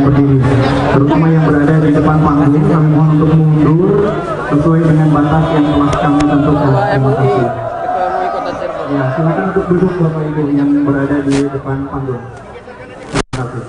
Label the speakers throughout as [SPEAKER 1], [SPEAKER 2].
[SPEAKER 1] berdiri, terutama yang berada di depan panggung, kami mohon untuk mundur sesuai dengan batas yang telah kami tentukan. Terima kasih. Ya, silakan untuk duduk Bapak Ibu yang berada di depan panggung. Terima kasih.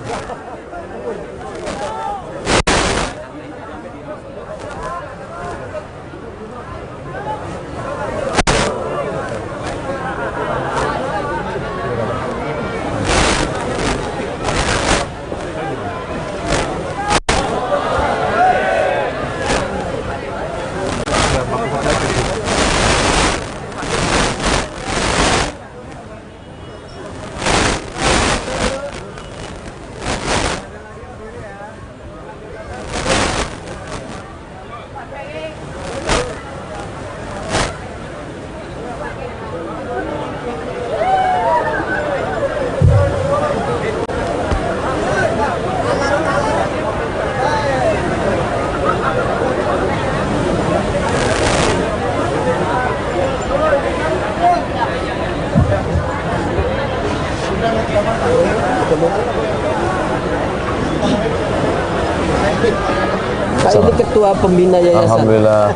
[SPEAKER 2] Saya ini ketua pembina yayasan.
[SPEAKER 3] Alhamdulillah.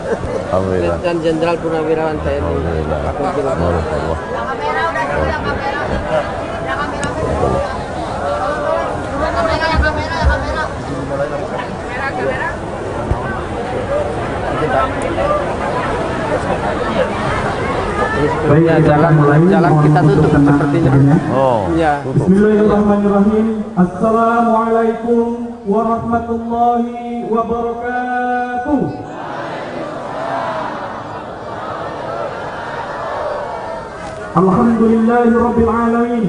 [SPEAKER 3] Alhamdulillah.
[SPEAKER 2] Dan Jenderal Purnawirawan TNI.
[SPEAKER 3] Alhamdulillah.
[SPEAKER 1] Baik,
[SPEAKER 2] jalan kita tutup sepertinya.
[SPEAKER 3] Oh.
[SPEAKER 2] Ya.
[SPEAKER 1] Bismillahirrahmanirrahim. Assalamualaikum warahmatullahi wabarakatuh. Alhamdulillahi rabbil alamin.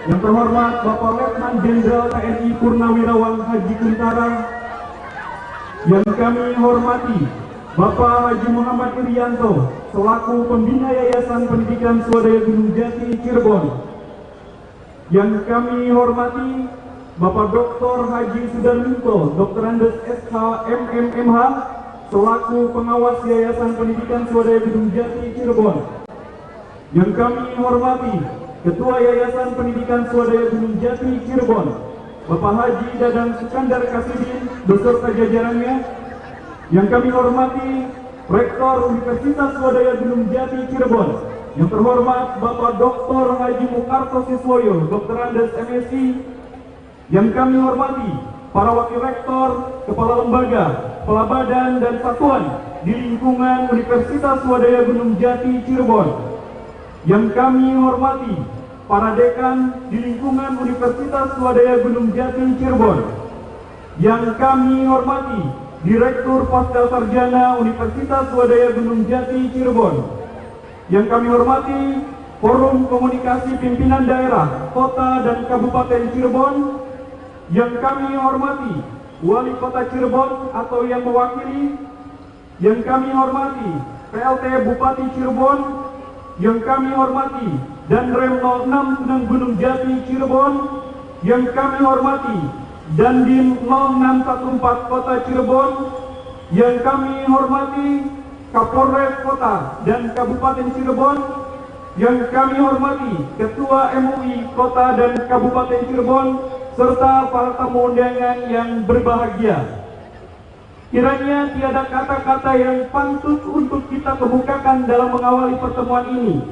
[SPEAKER 1] Yang terhormat Bapak Letnan Jenderal TNI Purnawirawan Haji Kuntara, yang kami hormati Bapak Haji Muhammad Irianto selaku pembina Yayasan Pendidikan Swadaya Gunung Jati Cirebon, yang kami hormati Bapak Dr. Haji Sudarminto, Dr. Andes SH MMMH selaku pengawas Yayasan Pendidikan Swadaya Gunung Jati Cirebon, yang kami hormati Ketua Yayasan Pendidikan Swadaya Gunung Jati Cirebon, Bapak Haji Dadang Sukandar Kasidin beserta jajarannya, yang kami hormati Rektor Universitas Swadaya Gunung Jati Cirebon, yang terhormat Bapak Dr. Haji Mukarto Siswoyo, Dr. Andes MSc, yang kami hormati para Wakil Rektor, Kepala Lembaga, Kepala Badan dan Satuan di lingkungan Universitas Swadaya Gunung Jati Cirebon, yang kami hormati para dekan di lingkungan Universitas Swadaya Gunung Jati Cirebon, yang kami hormati Direktur Pasca Sarjana Universitas Swadaya Gunung Jati Cirebon, yang kami hormati Forum Komunikasi Pimpinan Daerah Kota dan Kabupaten Cirebon, yang kami hormati Wali Kota Cirebon atau yang mewakili, yang kami hormati PLT Bupati Cirebon, yang kami hormati Danrem 06 Sunang Gunung Jati Cirebon, yang kami hormati Dandim 0614 Kota Cirebon, yang kami hormati Kapolres Kota dan Kabupaten Cirebon, yang kami hormati Ketua MUI Kota dan Kabupaten Cirebon, serta para tamu undangan yang berbahagia. Kiranya tiada kata-kata yang pantut untuk kita kemukakan dalam mengawali pertemuan ini,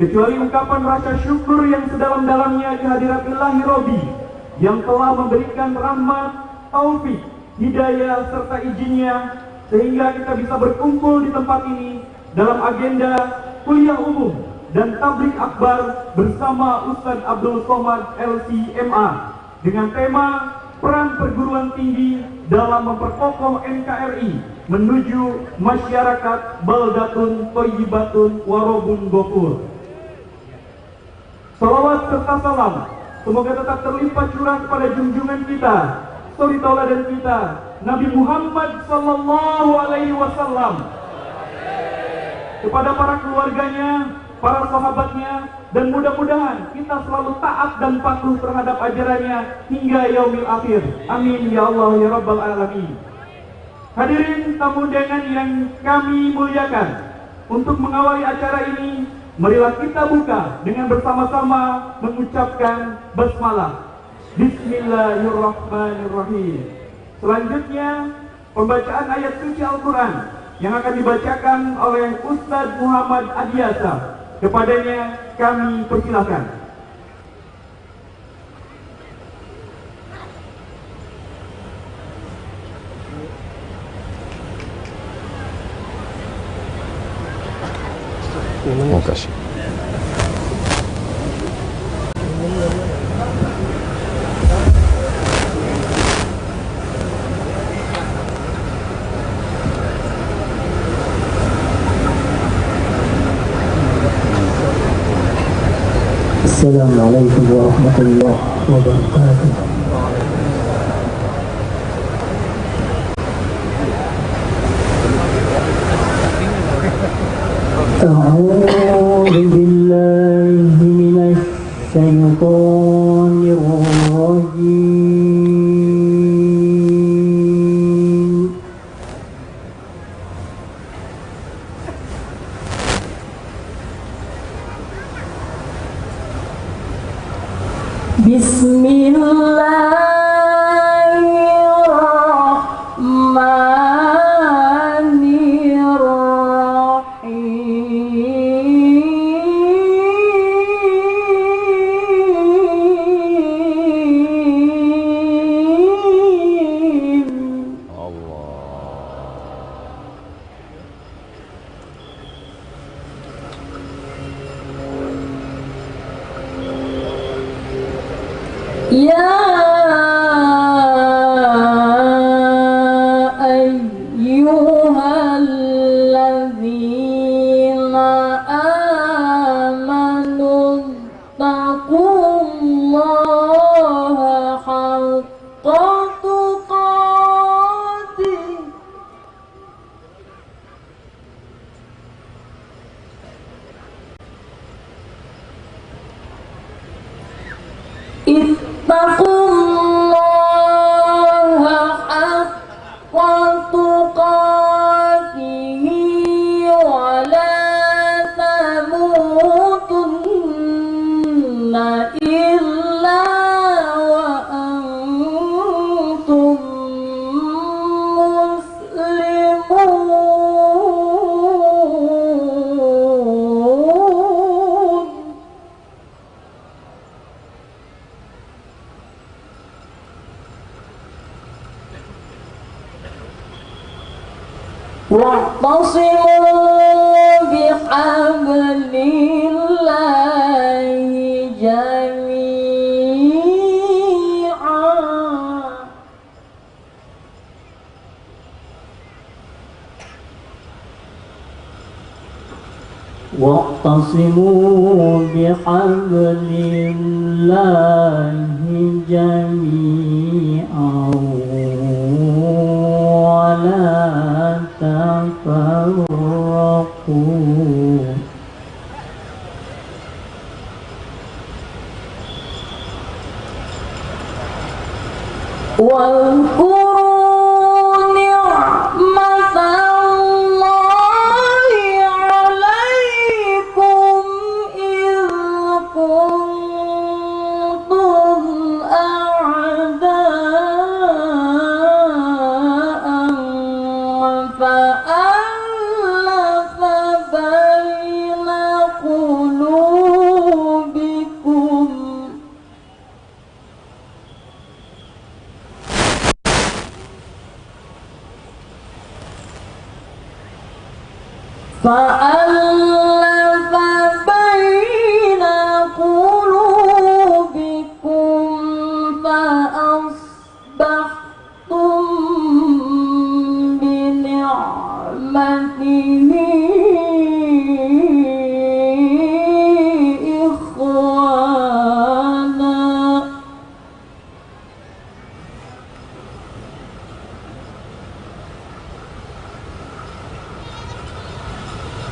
[SPEAKER 1] kecuali ungkapan rasa syukur yang sedalam-dalamnya kehadirat Ilahi Robi yang telah memberikan rahmat, taufik, hidayah serta izinnya sehingga kita bisa berkumpul di tempat ini dalam agenda kuliah umum dan tablik akbar bersama Ustadz Abdul Somad LCMA dengan tema peran perguruan tinggi dalam memperkokoh NKRI menuju masyarakat baldatun thayyibatun warobun gofur. Salawat serta salam semoga tetap terlimpah curah kepada junjungan kita, suri tauladan kita, Nabi Muhammad sallallahu alaihi wasallam, kepada para keluarganya, para sahabatnya, dan mudah-mudahan kita selalu taat dan patuh terhadap ajarannya hingga yaumil akhir. Amin ya Allah ya Rabbal Alamin. Hadirin tamu undangan yang kami muliakan, untuk mengawali acara ini, marilah kita buka dengan bersama-sama mengucapkan basmalah. Bismillahirrahmanirrahim. Selanjutnya, pembacaan ayat suci Al-Quran yang akan dibacakan oleh Ustadz Muhammad Adiasa. Kepadanya kami persilahkan.
[SPEAKER 3] Terima kasih.
[SPEAKER 4] Assalamualaikum warahmatullahi wabarakatuh. A'udzu billahi minasy syaithanir rajim. Bismillahirrahmanirrahim. Ya ayyuhalladzina amanu taqullaha haqqa tuqatih ittaqullaha haqqa tuqatih wa la tamutunna illa wa antum muslimun. Wa'tasimu bihablillahi jami'an Wa'tasimu bihablillahi jami'an wa la tafarraqu واذكروا نعمة الله عليكم إذ كنتم أعداء فألف بين قلوبكم فألف بين قلوبكم فأصبحتم بنعمته إخوانا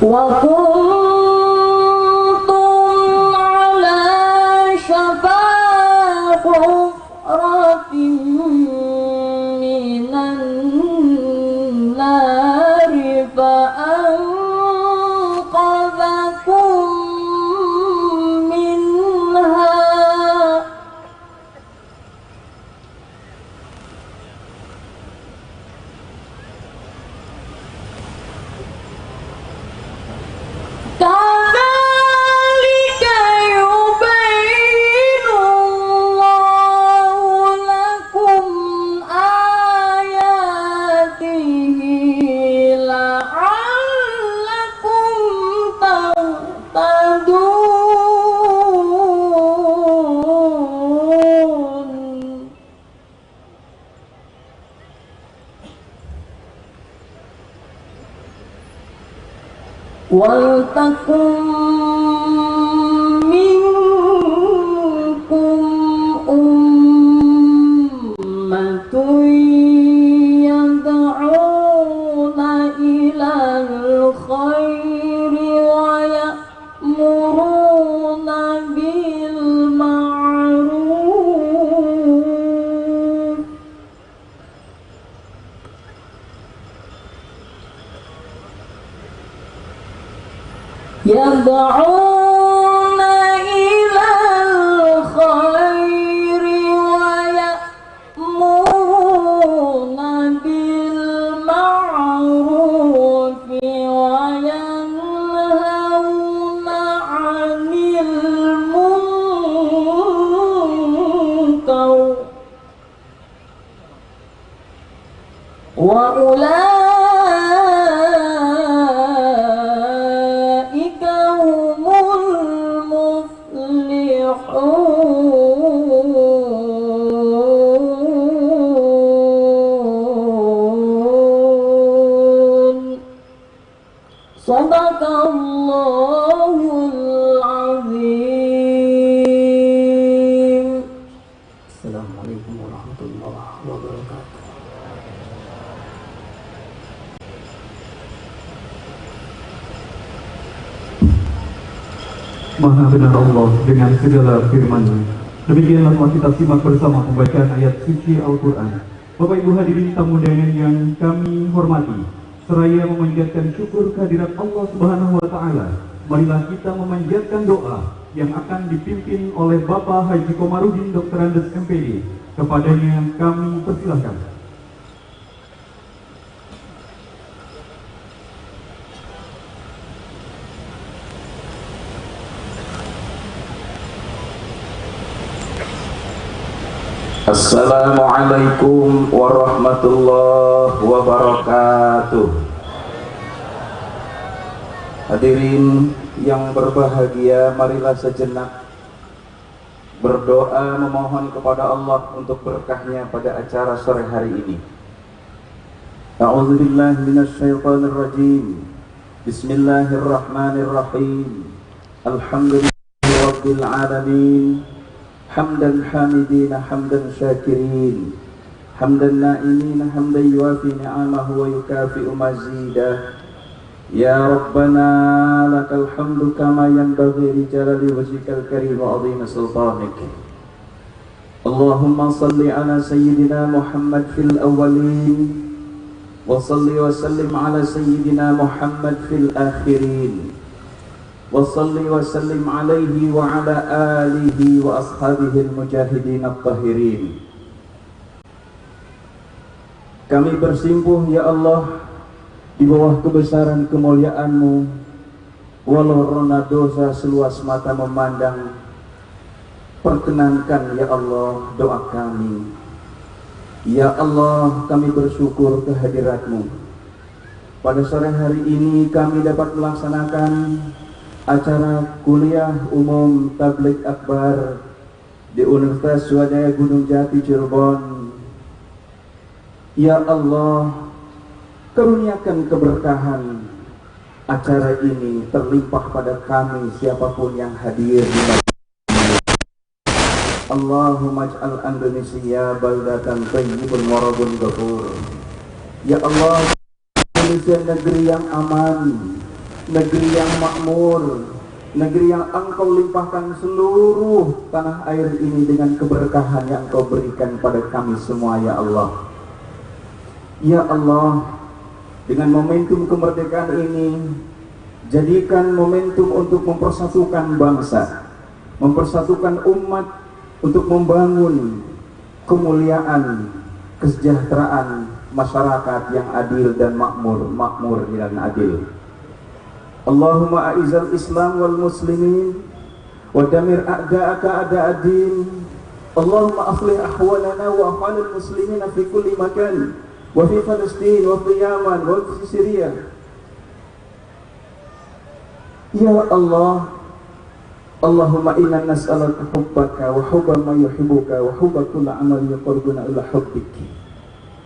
[SPEAKER 4] وكنتم على شفا حفرة من النار فأنقذكم منها كذلك يبين الله لكم آياته لعلكم تهتدون ولتكن منكم أمة يدعون إلى الخير ويأمرون بالمعروف يدعون إلى الخير ويأمرون بالمعروف وينهون عن المنكر وأولئك هم المفلحون صدق الله العظيم. السلام عليكم ورحمة الله وبركاته.
[SPEAKER 1] Maha benar Allah dengan segala firman-Nya. Demikianlah telah kita simak bersama pembacaan ayat suci Al-Quran. Bapak Ibu hadirin tamu undangan yang kami hormati, seraya memanjatkan syukur kehadirat Allah Subhanahu wa Ta'ala, marilah kita memanjatkan doa yang akan dipimpin oleh Bapak Haji Komarudin Dr. Andes MPD. Kepadanya kami persilahkan.
[SPEAKER 5] Assalamualaikum warahmatullahi wabarakatuh. Hadirin yang berbahagia, marilah sejenak berdoa memohon kepada Allah untuk berkahnya pada acara sore hari ini. A'udzubillahi minasyaitonirrajim. Bismillahirrahmanirrahim. Alhamdulillahi rabbil alamin. حمدا حامدين حمدا شاكرين حمدا نائمين حمدا يوافي نعمه ويكافئ مزيده يا ربنا لك الحمد كما ينبغي لجلال وجهك الكريم وعظيم سلطانك اللهم صل على سيدنا محمد في الأولين وصل وسلم على سيدنا محمد في الآخرين وصل وسلم عليه وعلى آله وأصحابه المجاهدين الطاهرين. Kami bersimpuh ya Allah di bawah kebesaran kemuliaan-Mu, walau rona dosa seluas mata memandang, perkenankan ya Allah doa kami. Ya Allah, kami bersyukur kehadirat-Mu. Pada sore hari ini kami dapat melaksanakan acara kuliah umum tabligh akbar di Universitas Swadaya Gunung Jati Cirebon. Ya Allah, karuniakan keberkahan acara ini terlimpah pada kami siapapun yang hadir di Allahumma ij'al Indonesia baldatan thayyibun wa rabbun ghafur. Ya Allah, Indonesia negeri yang aman, negeri yang makmur, negeri yang Engkau limpahkan seluruh tanah air ini dengan keberkahan yang Engkau berikan pada kami semua, ya Allah. Ya Allah, dengan momentum kemerdekaan ini, jadikan momentum untuk mempersatukan bangsa, mempersatukan umat, untuk membangun kemuliaan, kesejahteraan masyarakat yang adil dan makmur dan adil. Allahumma a'izzal Islam wal muslimin wa damir a'da'aka a'da'ad-din. Allahumma aslih ahwalana wa ahwalal muslimina fi kulli makan, wa fi Palestin wa fi Yaman wa fi Syria. Ya Allah, Allahumma inna nas'aluka hubbaka wa hubba ma yuhibbuka wa hubba kulli amal yuqarribuna ila hubbik.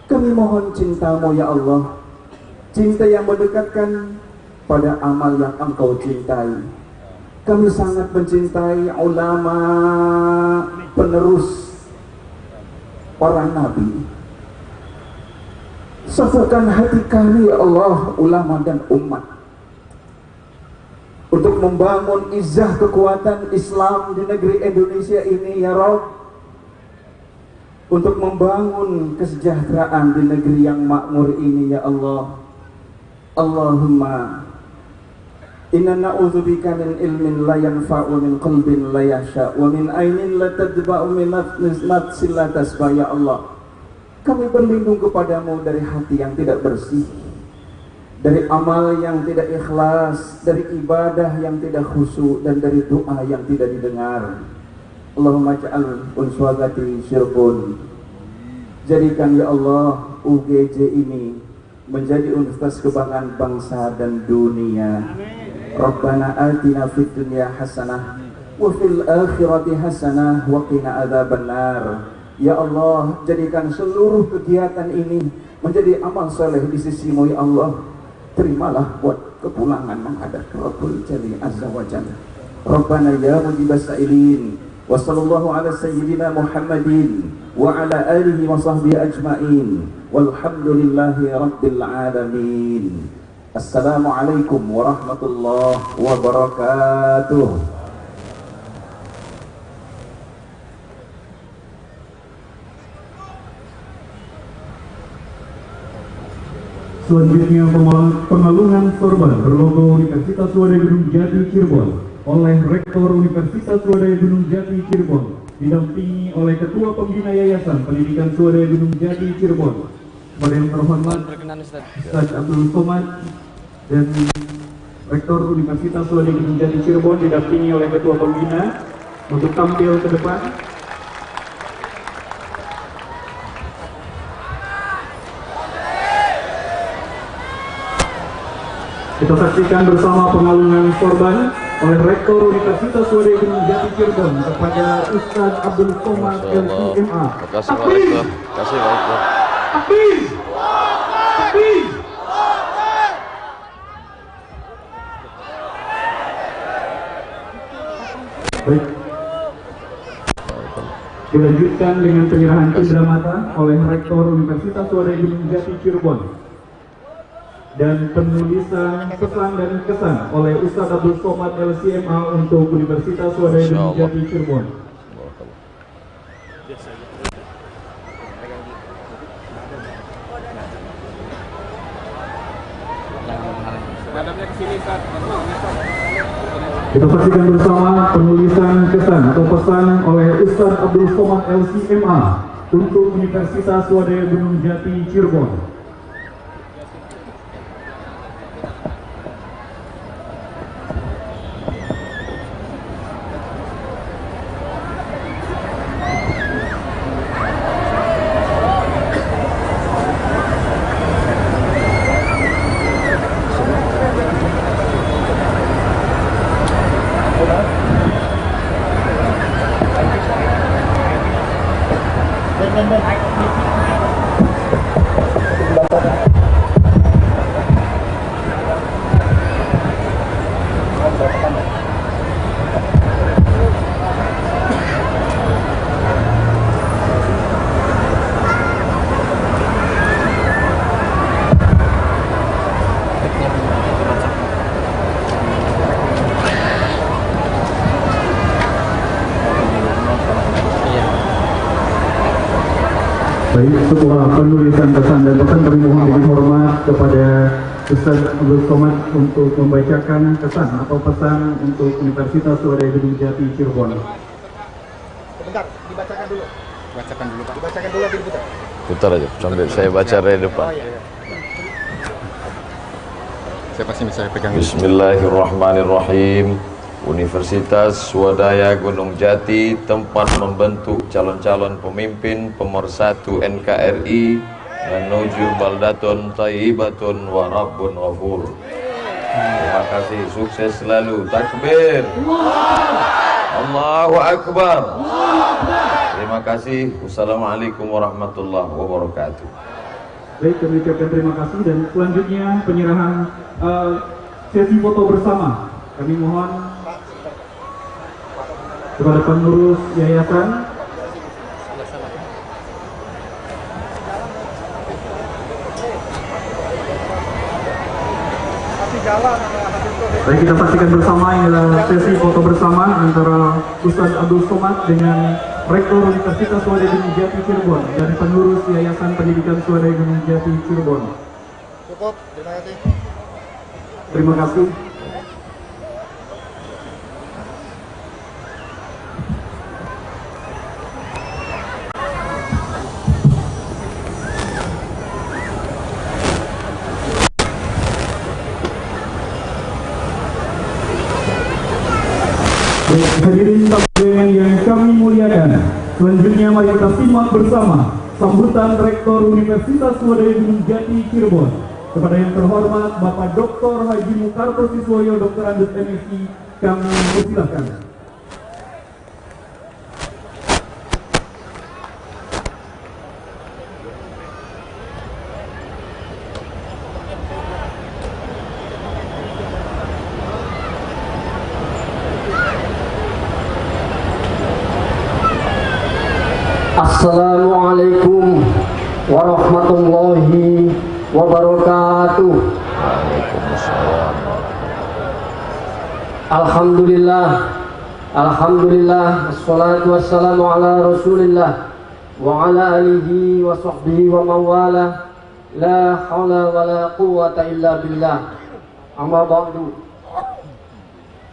[SPEAKER 5] Kami mohon cintamu, ya Allah, cinta yang mendekatkan pada amal yang Engkau cintai. Kami sangat mencintai ulama penerus para nabi. Satukan hati kami, ya Allah, ulama dan umat, untuk membangun izah kekuatan Islam di negeri Indonesia ini, ya Rabb. Untuk membangun kesejahteraan di negeri yang makmur ini, ya Allah. Allahumma inna na'udzubika min ilmin la yanfa'u, min qalbin la yahsha, wa min ainin la tadba'u, min nafsin la tasba, ya Allah. Kami berlindung kepadamu dari hati yang tidak bersih, dari amal yang tidak ikhlas, dari ibadah yang tidak khusyuk, dan dari doa yang tidak didengar. Allahumma ja'al unswagati syirbun. Jadikan, ya Allah, UGJ ini menjadi universitas kebanggaan bangsa dan dunia. Rabbana atina fid dunya hasanah wa fil akhirati hasanah wa qina adzabannar. Ya Allah, jadikan seluruh kegiatan ini menjadi amal soleh di sisi-Mu, ya Allah. Terimalah buat kepulangan menghadap Rabbul Jalil Azza wa Jalla. Rabbana ya mujibas sa'ilin, wa sallallahu ala sayyidina Muhammadin wa ala alihi wa sahbihi ajma'in, walhamdulillahi rabbil alamin. Assalamualaikum warahmatullahi wabarakatuh.
[SPEAKER 1] Selanjutnya pengalungan sorban berlogo Universitas Swadaya Gunung Jati Cirebon oleh Rektor Universitas Swadaya Gunung Jati Cirebon, didampingi oleh Ketua Pembina Yayasan Pendidikan Swadaya Gunung Jati Cirebon, kepada yang terhormat Ustaz Abdul Somad, dan Rektor Universitas Swadaya Gunung Jati Cirebon didampingi oleh Ketua Pembina untuk tampil ke depan. Kita saksikan bersama pengalungan sorban oleh Rektor Universitas Swadaya Gunung Jati Cirebon kepada Ustaz Abdul Somad LCMA.
[SPEAKER 3] Terima kasih Pak Rektor. Terima kasih Pak Rektor.
[SPEAKER 1] Takbir! Takbir! Baik. Dilanjutkan dengan penyerahan cindera mata oleh Rektor Universitas Swadaya Gunung Jati Cirebon, dan penulisan pesan dan kesan oleh Ustaz Abdul Somad LCMA untuk Universitas Swadaya Gunung Jati Cirebon. Kita saksikan bersama penulisan kesan atau pesan oleh Ustaz Abdul Somad LCMA untuk Universitas Swadaya Gunung Jati Cirebon. Baik, setelah penulisan pesan dan pesan kami mohon dengan hormat kepada Ustaz Abdul Somad untuk membacakan pesan atau pesan untuk Universitas Swadaya Gunung Jati Cirebon.
[SPEAKER 6] Sebentar, dibacakan dulu. Bacakan dulu, Pak. Dibacakan dulu lagi diputar.
[SPEAKER 3] Putar aja sambil saya baca dari depan.
[SPEAKER 6] Oh, iya. Saya pasti bisa pegang.
[SPEAKER 3] Bismillahirrahmanirrahim. Universitas Swadaya Gunung Jati, tempat membentuk calon-calon pemimpin pemersatu NKRI menuju baldatun thayyibatun wa rabbun ghafur. Terima kasih, sukses selalu. Takbir. Allahu Akbar. Terima kasih. Wassalamualaikum warahmatullahi wabarakatuh.
[SPEAKER 1] Baik, kami ucapkan terima kasih dan selanjutnya penyerahan sesi foto bersama. Kami mohon kepada pengurus yayasan baik, kita saksikan bersama ini adalah sesi foto bersama antara Ustaz Abdul Somad dengan Rektor Universitas Swadaya Gunung Jati Cirebon dan pengurus Yayasan Pendidikan Swadaya Gunung Jati Cirebon.
[SPEAKER 6] Cukup, terima kasih.
[SPEAKER 1] Terima kasih. Hadirin tamu yang kami muliakan, selanjutnya mari kita simak bersama sambutan Rektor Universitas Swadaya Gunung Jati Cirebon kepada yang terhormat Bapak Dr. Haji Mukarto Siswoyo, Dr. Andus MSc, kami persilahkan.
[SPEAKER 2] Assalamualaikum warahmatullahi wabarakatuh.
[SPEAKER 3] Waalaikumsalam.
[SPEAKER 2] Alhamdulillah, alhamdulillah, wassalatu wassalamu ala rasulillah wa ala alihi wa sahbihi wa mawala, la hawla wa la quwwata illa billah. Amma ba'du.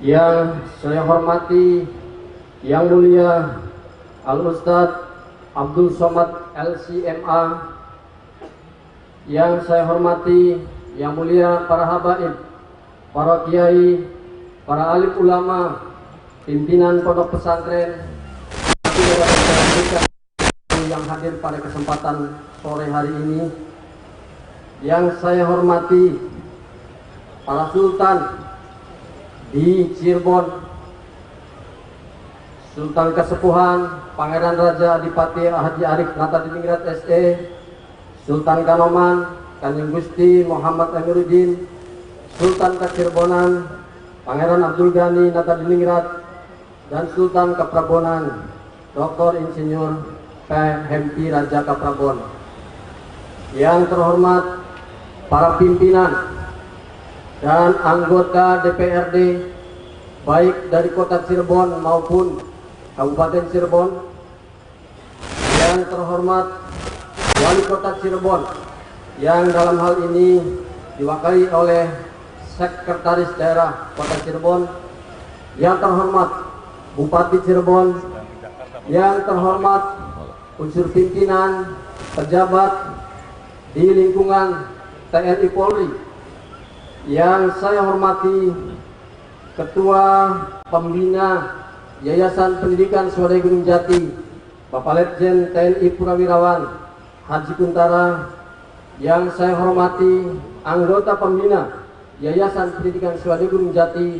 [SPEAKER 2] Yang saya hormati, yang mulia Al-Ustadz Abdul Somad LCMA, yang saya hormati, yang mulia para habaib, para kiai, para alim ulama, pimpinan pondok pesantren, yang hadir pada kesempatan sore hari ini, yang saya hormati para sultan di Cirebon, Sultan Kesepuhan Pangeran Raja Adipati Haji Arif Natadiningrat SE, Sultan Kanoman Kanjeng Gusti Muhammad Amiruddin, Sultan Kacirebonan Pangeran Abdul Ghani Natadiningrat, dan Sultan Kaprabonan Dr. Insinyur P. Hempi Raja Kaprabon. Yang terhormat para pimpinan dan anggota DPRD baik dari Kota Cirebon maupun Kabupaten Cirebon, yang terhormat Wali Kota Cirebon yang dalam hal ini diwakili oleh Sekretaris Daerah Kota Cirebon, yang terhormat Bupati Cirebon, yang terhormat unsur pimpinan pejabat di lingkungan TNI Polri, yang saya hormati Ketua Pembina Yayasan Pendidikan Swadaya Gunung Jati, Bapak Letjen TNI Purnawirawan Haji Kuntara, yang saya hormati anggota pembina Yayasan Pendidikan Swadaya Gunung Jati,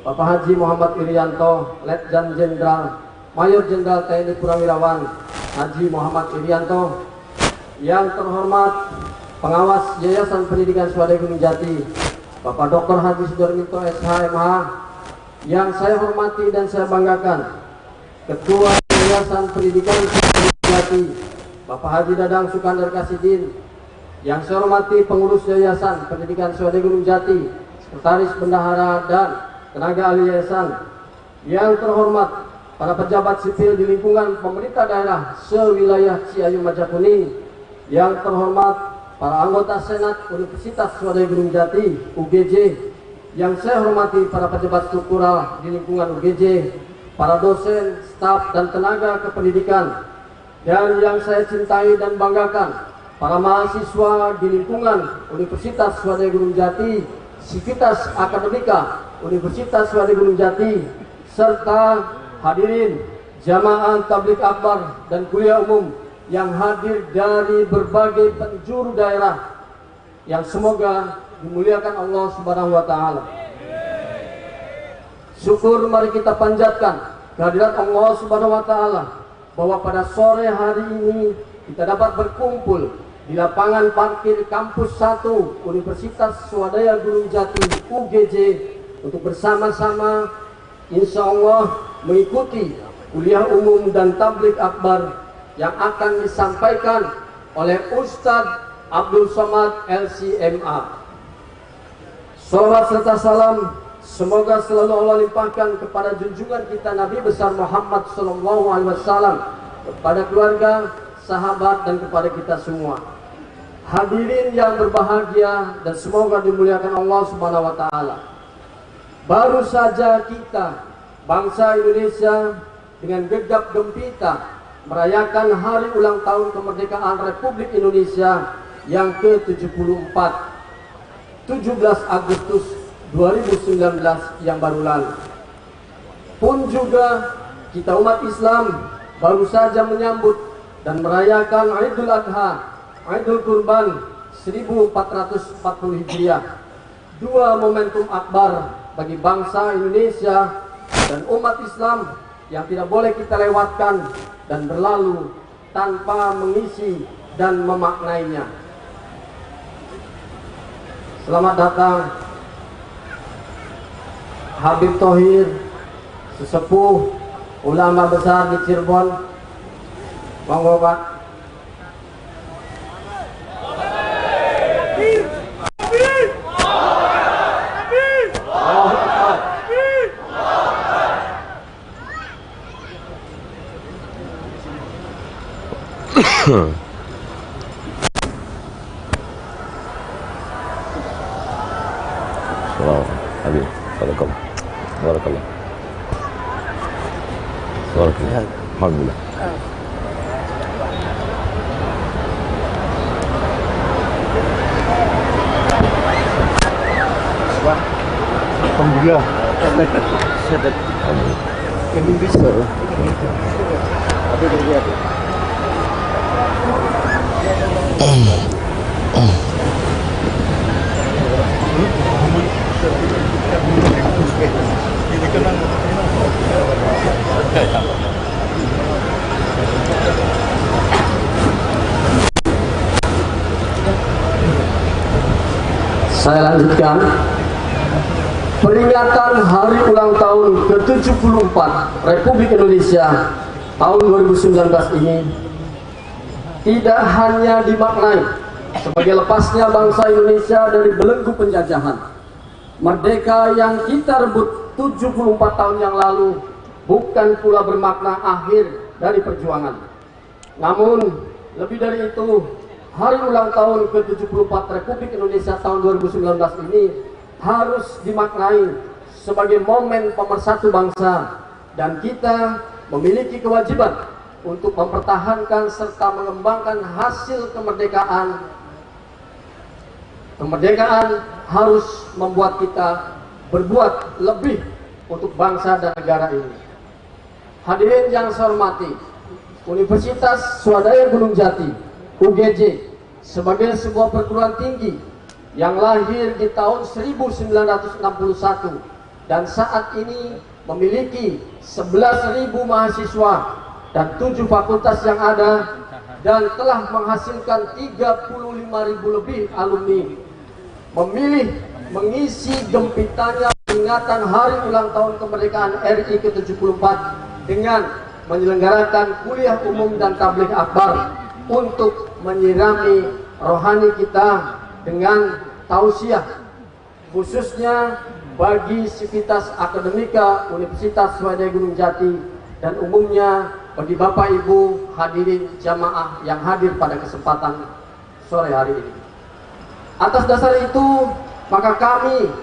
[SPEAKER 2] Bapak Haji Muhammad Irianto, Letjen Jenderal Mayor Jenderal TNI Purnawirawan Haji Muhammad Irianto, yang terhormat pengawas Yayasan Pendidikan Swadaya Gunung Jati, Bapak Dr. Haji Sudarminto SHMH, yang saya hormati dan saya banggakan Ketua Yayasan Pendidikan Swadaya Gunung Jati, Bapak Haji Dadang Sukandar Kasidin, yang saya hormati pengurus Yayasan Pendidikan Swadaya Gunung Jati, Sekretaris Bendahara dan tenaga ahli yayasan, yang terhormat para pejabat sipil di lingkungan pemerintah daerah sewilayah Ciayu Majakuning, yang terhormat para anggota Senat Universitas Swadaya Gunung Jati UGJ, yang saya hormati para pejabat struktural di lingkungan UGJ, para dosen, staf dan tenaga kependidikan, dan yang saya cintai dan banggakan, para mahasiswa di lingkungan Universitas Swadaya Gunung Jati, Sivitas Akademika Universitas Swadaya Gunung Jati, serta hadirin jamaah tabligh akbar dan kuliah umum yang hadir dari berbagai penjuru daerah, yang semoga dimuliakan Allah Subhanahu wa taala. Syukur mari kita panjatkan kehadirat Allah Subhanahu wa taala bahwa pada sore hari ini kita dapat berkumpul di lapangan parkir kampus 1 Universitas Swadaya Gunung Jati UGJ untuk bersama-sama insya Allah mengikuti kuliah umum dan tabligh akbar yang akan disampaikan oleh Ustadz Abdul Somad LCMA. Salawat serta salam semoga selalu Allah limpahkan kepada junjungan kita Nabi besar Muhammad SAW, kepada keluarga, sahabat dan kepada kita semua. Hadirin yang berbahagia dan semoga dimuliakan Allah Subhanahu wa taala. Baru saja kita bangsa Indonesia dengan gegap gempita merayakan hari ulang tahun kemerdekaan Republik Indonesia yang ke-74, 17 Agustus 2019 yang baru lalu. Pun juga kita umat Islam baru saja menyambut dan merayakan Idul Adha, Idul Kurban 1440 Hijriah, dua momentum akbar bagi bangsa Indonesia dan umat Islam yang tidak boleh kita lewatkan dan berlalu tanpa mengisi dan memaknainya. Selamat datang Habib Thohir, sesepuh ulama besar di Cirebon. Monggo Pak.
[SPEAKER 3] Habib, barakallah. Barakallah. Barakallah. Alhamdulillah.
[SPEAKER 6] Alhamdulillah.
[SPEAKER 4] Ini bisa.
[SPEAKER 2] Saya lanjutkan. Peringatan hari ulang tahun ke-74 Republik Indonesia tahun 2019 ini tidak hanya dimaknai sebagai lepasnya bangsa Indonesia dari belenggu penjajahan. Merdeka yang kita rebut 74 tahun yang lalu bukan pula bermakna akhir dari perjuangan. Namun lebih dari itu, hari ulang tahun ke-74 Republik Indonesia tahun 2019 ini harus dimaknai sebagai momen pemersatu bangsa, dan kita memiliki kewajiban untuk mempertahankan serta mengembangkan hasil kemerdekaan. Kemerdekaan harus membuat kita berbuat lebih untuk bangsa dan negara ini. Hadirin yang saya hormati, Universitas Swadaya Gunung Jati UGJ sebagai sebuah perguruan tinggi yang lahir di tahun 1961 dan saat ini memiliki 11.000 mahasiswa dan 7 fakultas yang ada, dan telah menghasilkan 35.000 lebih alumni, memilih mengisi gempitannya peringatan hari ulang tahun kemerdekaan RI ke-74 dengan menyelenggarakan kuliah umum dan tabligh akbar untuk menyirami rohani kita dengan tausiah, khususnya bagi Sivitas Akademika Universitas Swadaya Gunung Jati dan umumnya bagi Bapak Ibu hadirin jamaah yang hadir pada kesempatan sore hari ini. Atas dasar itu, maka kami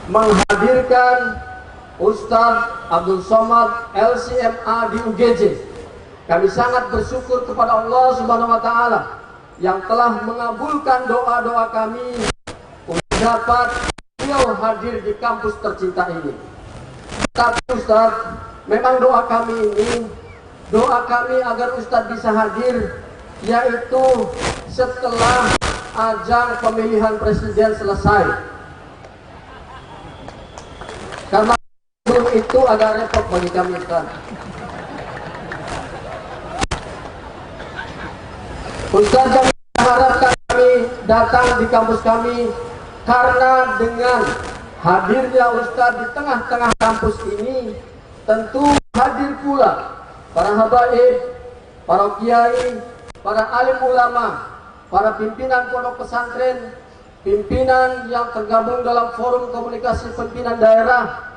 [SPEAKER 2] menghadirkan Ustadz Abdul Somad LCMA di UGJ. Kami sangat bersyukur kepada Allah Subhanahu wa Ta'ala yang telah mengabulkan doa-doa kami untuk dapat beliau hadir di kampus tercinta ini. Tapi Ustadz, memang doa kami agar Ustadz bisa hadir, yaitu setelah ajang pemilihan presiden selesai. Karena sebelum itu agak repot bagi kami Ustadz. Ustadz, kami harapkan kami datang di kampus kami karena dengan hadirnya Ustadz di tengah-tengah kampus ini, tentu hadir pula para habaib, para kiai, para alim ulama, para pimpinan pondok pesantren, pimpinan yang tergabung dalam forum komunikasi pimpinan daerah,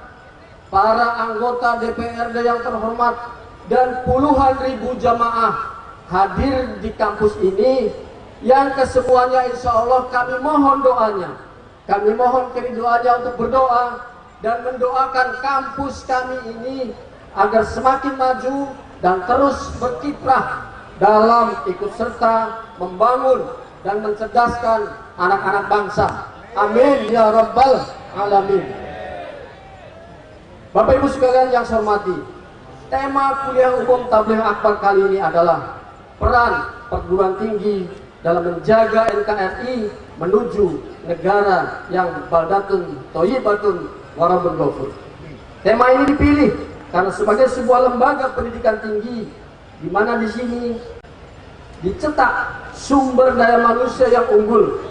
[SPEAKER 2] para anggota DPRD yang terhormat, dan puluhan ribu jamaah hadir di kampus ini, yang kesemuanya insya Allah kami mohon doanya, kami mohon keriduannya untuk berdoa dan mendoakan kampus kami ini agar semakin maju dan terus berkiprah dalam ikut serta membangun dan mencerdaskan anak-anak bangsa. Amin ya rabbal alamin. Bapak Ibu sekalian yang saya hormati, tema kuliah umum Tabligh Akbar kali ini adalah peran perguruan tinggi dalam menjaga NKRI menuju negara yang baldatun thayyibatun warabun ghafur. Tema ini dipilih karena sebagai sebuah lembaga pendidikan tinggi di mana di sini dicetak sumber daya manusia yang unggul.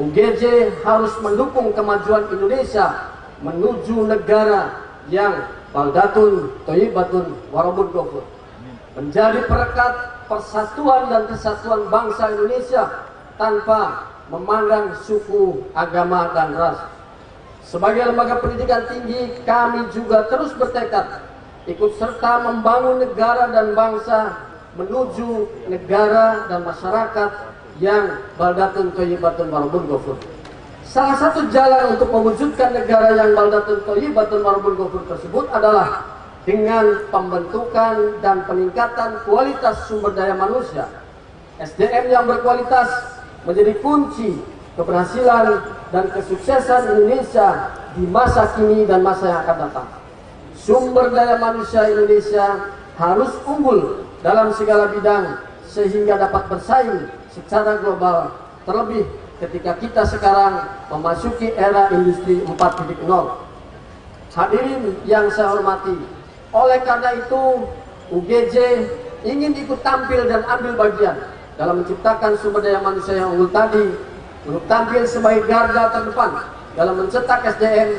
[SPEAKER 2] UGJ harus mendukung kemajuan Indonesia menuju negara yang baldatun thayyibatun warabun ghafur, menjadi perekat persatuan dan kesatuan bangsa Indonesia tanpa memandang suku, agama, dan ras. Sebagai lembaga pendidikan tinggi, kami juga terus bertekad ikut serta membangun negara dan bangsa menuju negara dan masyarakat yang baldatun thayyibatun warabun ghafur. Salah satu jalan untuk mewujudkan negara yang baldatun thayyibatun warabun ghafur tersebut adalah dengan pembentukan dan peningkatan kualitas sumber daya manusia. SDM yang berkualitas menjadi kunci keberhasilan dan kesuksesan Indonesia di masa kini dan masa yang akan datang. Sumber daya manusia Indonesia harus unggul dalam segala bidang sehingga dapat bersaing secara global, terlebih ketika kita sekarang memasuki era industri 4.0. Hadirin yang saya hormati, oleh karena itu UGJ ingin ikut tampil dan ambil bagian dalam menciptakan sumber daya manusia yang unggul tadi, untuk tampil sebagai garda terdepan dalam mencetak SDM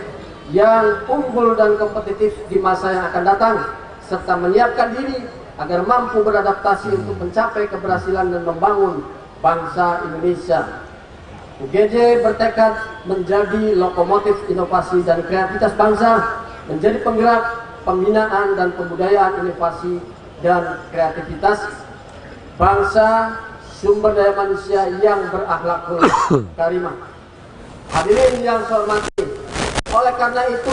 [SPEAKER 2] yang unggul dan kompetitif di masa yang akan datang, serta menyiapkan diri agar mampu beradaptasi untuk mencapai keberhasilan dan membangun bangsa Indonesia. UGJ bertekad menjadi lokomotif inovasi dan kreativitas bangsa, menjadi penggerak pembinaan dan pembudayaan inovasi dan kreativitas bangsa, sumber daya manusia yang berakhlakul karimah. Hadirin yang saya hormati, oleh karena itu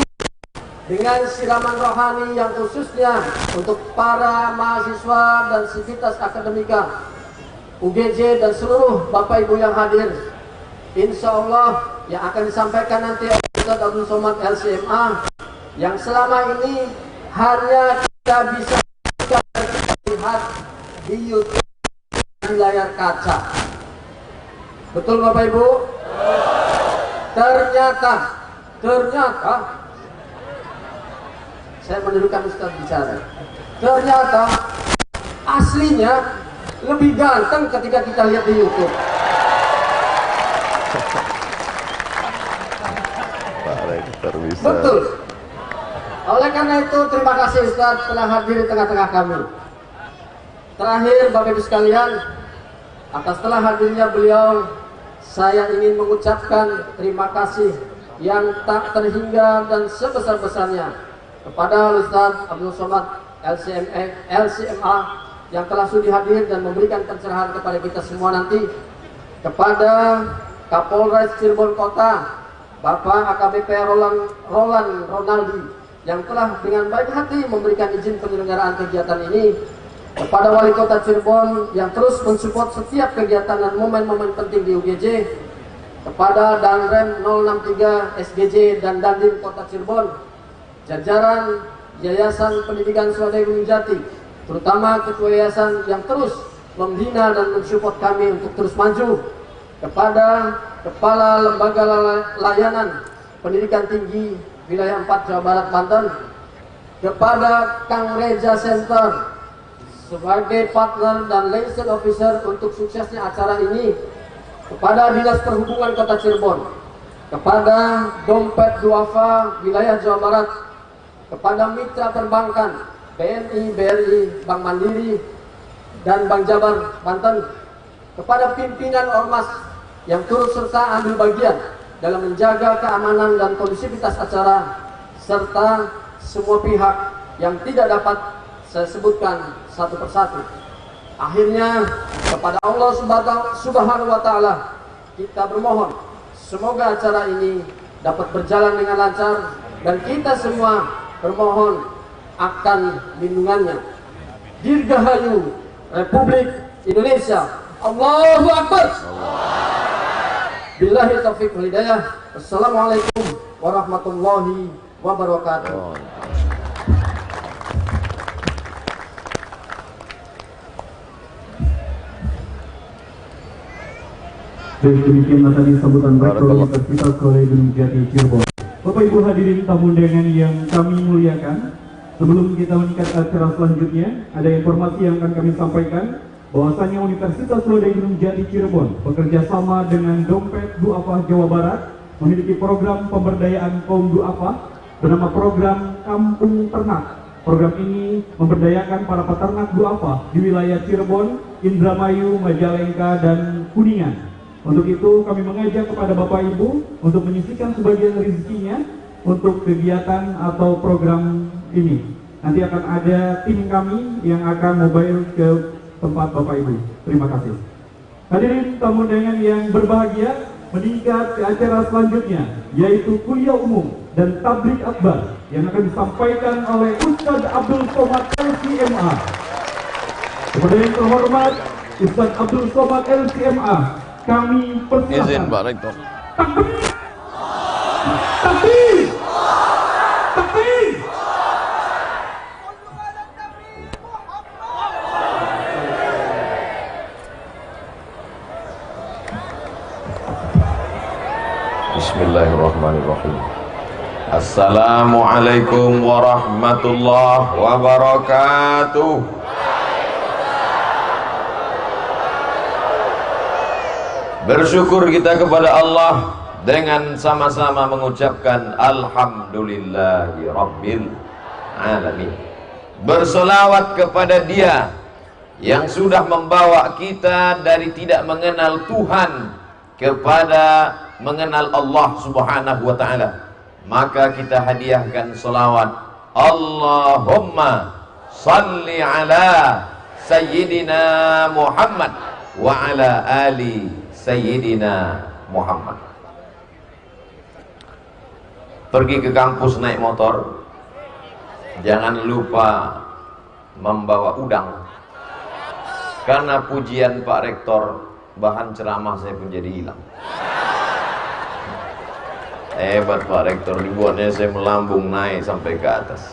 [SPEAKER 2] dengan siraman rohani yang khususnya untuk para mahasiswa dan sivitas akademika UGJ dan seluruh Bapak Ibu yang hadir, insya Allah yang akan disampaikan nanti oleh Ustadz Abdul Somad LCMA, yang selama ini hanya kita bisa lihat di YouTube, di layar kaca. Betul Bapak Ibu? Ternyata saya menundukkan Ustadz bicara. Ternyata aslinya lebih ganteng ketika kita lihat di YouTube. Betul. Oleh karena itu terima kasih Ustadz telah hadir di tengah-tengah kami. Terakhir Bapak Ibu sekalian, atas telah hadirnya beliau, saya ingin mengucapkan terima kasih yang tak terhingga dan sebesar-besarnya kepada Ustadz Abdul Somad LCMA yang telah sudi hadir dan memberikan pencerahan kepada kita semua nanti, kepada Kapolres Cirebon Kota Bapak AKBP Roland Ronaldi yang telah dengan baik hati memberikan izin penyelenggaraan kegiatan ini, kepada Wali Kota Cirebon yang terus mensupport setiap kegiatan dan momen-momen penting di UGJ, kepada Danrem 063 SGJ dan Dandim Kota Cirebon, jajaran Yayasan Pendidikan Swadaya Gunung Jati, terutama Ketua Yayasan yang terus membina dan mensupport kami untuk terus maju, kepada Kepala Lembaga Layanan Pendidikan Tinggi Wilayah 4 Jawa Barat Banten, kepada Kang Reja Center sebagai partner dan liaison officer untuk suksesnya acara ini, kepada Dinas Perhubungan Kota Cirebon, kepada Dompet Duafa Wilayah Jawa Barat, kepada mitra perbankan BNI, BRI, Bank Mandiri, dan Bank Jabar Banten, kepada pimpinan Ormas yang turut serta ambil bagian dalam menjaga keamanan dan kondusivitas acara, serta semua pihak yang tidak dapat saya sebutkan satu persatu. Akhirnya kepada Allah Subhanahu wa Ta'ala kita bermohon semoga acara ini dapat berjalan dengan lancar, dan kita semua bermohon akan lindungannya. Dirgahayu Republik Indonesia. Allahu Akbar. Billahi taufiq wal hidayah. Assalamualaikum warahmatullahi wabarakatuh.
[SPEAKER 1] Demikianlah tadi sambutan Rektor Universitas Swadaya Gunung Jati Cirebon. Bapak Ibu hadirin tamu undangan yang kami muliakan, sebelum kita meningkat acara selanjutnya, ada informasi yang akan kami sampaikan bahwasanya Universitas Swadaya Gunung Jati Cirebon bekerja sama dengan Dompet Duafa Jawa Barat memiliki program pemberdayaan kaum duafa bernama program Kampung Ternak. Program ini memberdayakan para peternak duafa di wilayah Cirebon, Indramayu, Majalengka, dan Kuningan. Untuk itu kami mengajak kepada Bapak Ibu untuk menyisihkan sebagian rezekinya untuk kegiatan atau program ini. Nanti akan ada tim kami yang akan mobile ke tempat Bapak Ibu. Terima kasih. Hadirin tamu undangan yang berbahagia, meningkat ke acara selanjutnya, yaitu kuliah umum dan tablik akbar yang akan disampaikan oleh Ustadz Abdul Somad LCMA. Kepada yang terhormat Ustadz Abdul Somad LCMA, kami persilakan.
[SPEAKER 3] Izin Pak Rektor.
[SPEAKER 1] Takbir! Takbir! Takbir!
[SPEAKER 3] Bismillahirrahmanirrahim. Assalamualaikum warahmatullahi wabarakatuh. Bersyukur kita kepada Allah dengan sama-sama mengucapkan Alhamdulillahi Rabbil Alamin. Berselawat kepada Dia yang sudah membawa kita dari tidak mengenal Tuhan kepada mengenal Allah Subhanahu wa Ta'ala. Maka kita hadiahkan selawat, Allahumma salli ala Sayyidina Muhammad wa ala ali Sayyidina Muhammad. Pergi ke kampus naik motor, jangan lupa membawa udang, karena pujian Pak Rektor bahan ceramah saya pun jadi hilang. Hebat Pak Rektor, dibuatnya saya melambung naik sampai ke atas.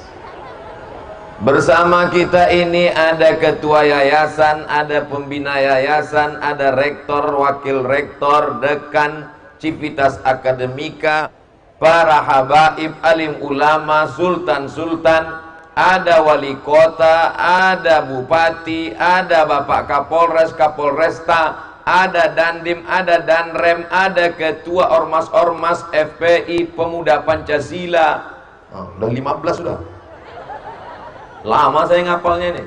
[SPEAKER 3] Bersama kita ini ada ketua yayasan, ada pembina yayasan, ada rektor, wakil rektor, dekan, civitas akademika, para habaib, alim ulama, sultan-sultan, ada wali kota, ada bupati, ada bapak kapolres, kapolresta, ada dandim, ada danrem, ada ketua ormas-ormas, FPI, pemuda Pancasila. Udah 15 sudah. Lama saya ngapalnya ini.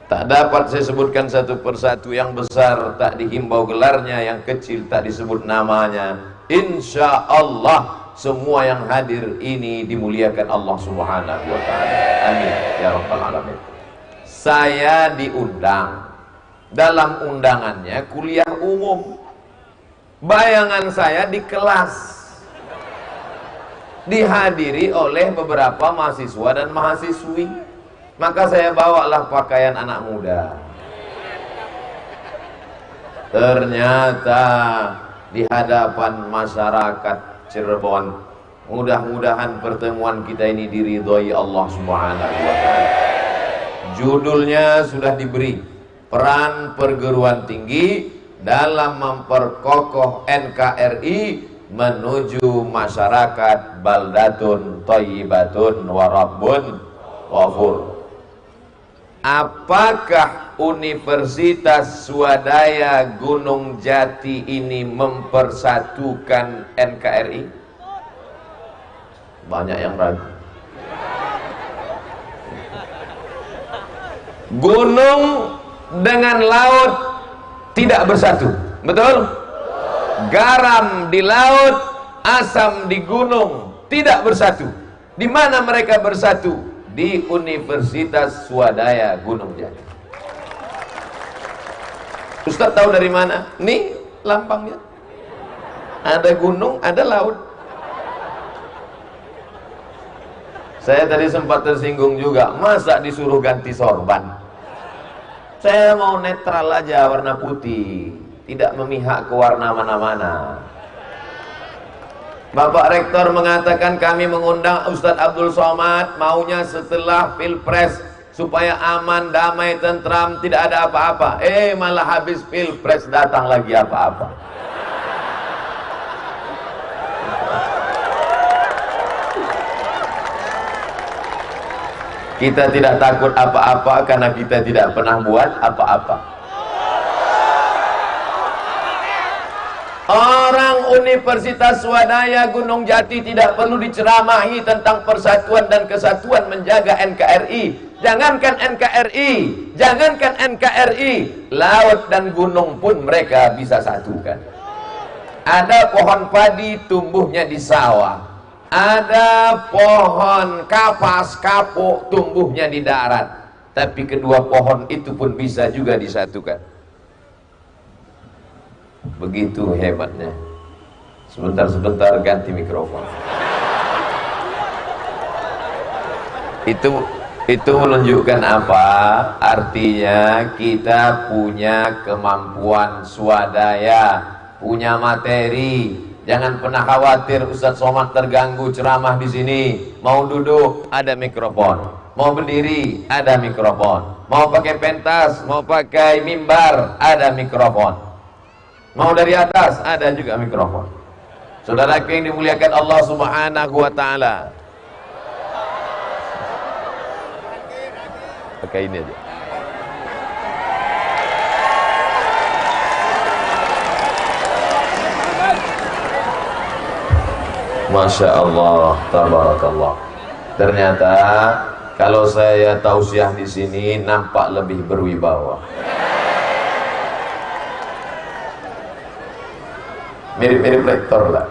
[SPEAKER 3] Tak dapat saya sebutkan satu persatu. Yang besar tak dihimbau gelarnya, yang kecil tak disebut namanya. Insya Allah semua yang hadir ini dimuliakan Allah Subhanahu wa taala. Amin ya rabbal alamin. Saya diundang, dalam undangannya kuliah umum. Bayangan saya di kelas, dihadiri oleh beberapa mahasiswa dan mahasiswi. Maka saya bawalah pakaian anak muda. Ternyata di hadapan masyarakat Cirebon, mudah-mudahan pertemuan kita ini diridhoi Allah Subhanahu wa taala. Judulnya sudah diberi, peran perguruan tinggi dalam memperkokoh NKRI menuju masyarakat baldatun thayyibatun wa rabbun ghafur. Apakah Universitas Swadaya Gunung Jati ini mempersatukan NKRI? Banyak yang ragu. Gunung dengan laut tidak bersatu, betul? Garam di laut, asam di gunung, tidak bersatu. Di mana mereka bersatu? Di Universitas Swadaya Gunung Jati. Ustaz tahu dari mana? Nih lambangnya. Ada gunung, ada laut. Saya tadi sempat tersinggung juga, masa disuruh ganti sorban? Saya mau netral aja, warna putih, tidak memihak ke warna mana-mana. Bapak Rektor mengatakan kami mengundang Ustadz Abdul Somad maunya setelah Pilpres supaya aman, damai, tentram, tidak ada apa-apa. Malah habis Pilpres datang lagi apa-apa. Kita tidak takut apa-apa karena kita tidak pernah buat apa-apa. Orang Universitas Swadaya Gunung Jati tidak perlu diceramahi tentang persatuan dan kesatuan menjaga NKRI. Jangankan NKRI, laut dan gunung pun mereka bisa satukan. Ada pohon padi tumbuhnya di sawah, ada pohon kapas kapuk tumbuhnya di darat, tapi kedua pohon itu pun bisa juga disatukan. Begitu hebatnya. Sebentar ganti mikrofon. Itu menunjukkan apa? Artinya kita punya kemampuan swadaya, punya materi. Jangan pernah khawatir Ustadz Somad terganggu ceramah di sini. Mau duduk, ada mikrofon. Mau berdiri, ada mikrofon. Mau pakai pentas, mau pakai mimbar, ada mikrofon. Mau dari atas, ada juga mikrofon. Saudaraku yang dimuliakan Allah Subhanahu wa taala. Pakai ini aja. Masya Allah, tabarakallah. Ternyata kalau saya tausiah di sini nampak lebih berwibawa. Mirip-mirip rektor lah.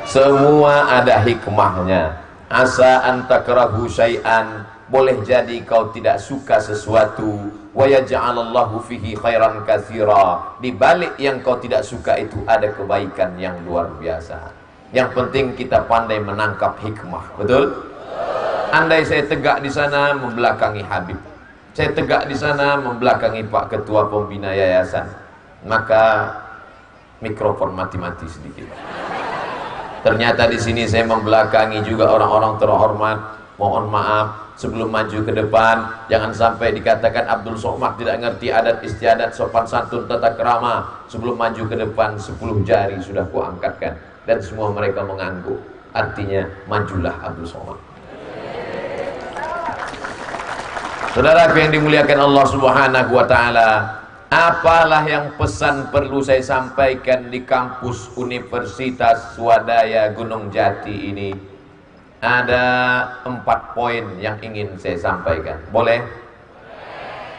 [SPEAKER 3] Semua ada hikmahnya. Asa antakrahu syai'an, boleh jadi kau tidak suka sesuatu, wa yaj'alallahu fihi khairan katsira. Di balik yang kau tidak suka itu ada kebaikan yang luar biasa. Yang penting kita pandai menangkap hikmah, betul? Andai saya tegak di sana membelakangi Habib, saya tegak di sana membelakangi Pak Ketua Pembina Yayasan, maka mikrofon mati-mati sedikit. Ternyata di sini saya membelakangi juga orang-orang terhormat. Mohon maaf sebelum maju ke depan, jangan sampai dikatakan Abdul Somad tidak ngerti adat istiadat, sopan santun, tata krama. Sebelum maju ke depan 10 jari sudah kuangkatkan dan semua mereka mengangguk. Artinya majulah Abdul Somad. Saudaraku yang dimuliakan Allah Subhanahu wa taala, apalah yang pesan perlu saya sampaikan di kampus Universitas Swadaya Gunung Jati ini? Ada 4 poin yang ingin saya sampaikan. Boleh?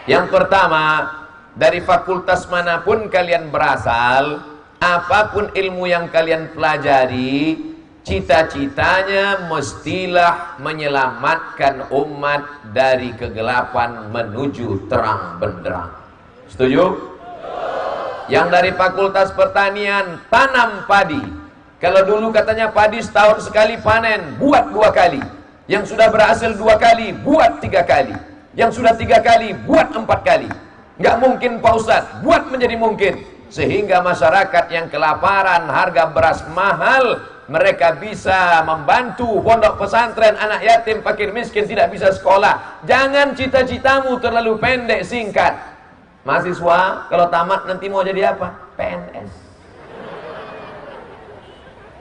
[SPEAKER 3] Yang pertama, dari fakultas manapun kalian berasal, apapun ilmu yang kalian pelajari, cita-citanya mestilah menyelamatkan umat dari kegelapan menuju terang benderang. Setuju? Yang dari Fakultas Pertanian, tanam padi. Kalau dulu katanya padi setahun sekali panen, buat 2 kali. Yang sudah berhasil 2 kali, buat 3 kali. Yang sudah 3 kali, buat 4 kali. Nggak mungkin Pak Ustadz, buat menjadi mungkin. Sehingga masyarakat yang kelaparan, harga beras mahal, mereka bisa membantu pondok pesantren, anak yatim, fakir miskin tidak bisa sekolah. Jangan cita-citamu terlalu pendek, singkat. Mahasiswa, kalau tamat nanti mau jadi apa? PNS.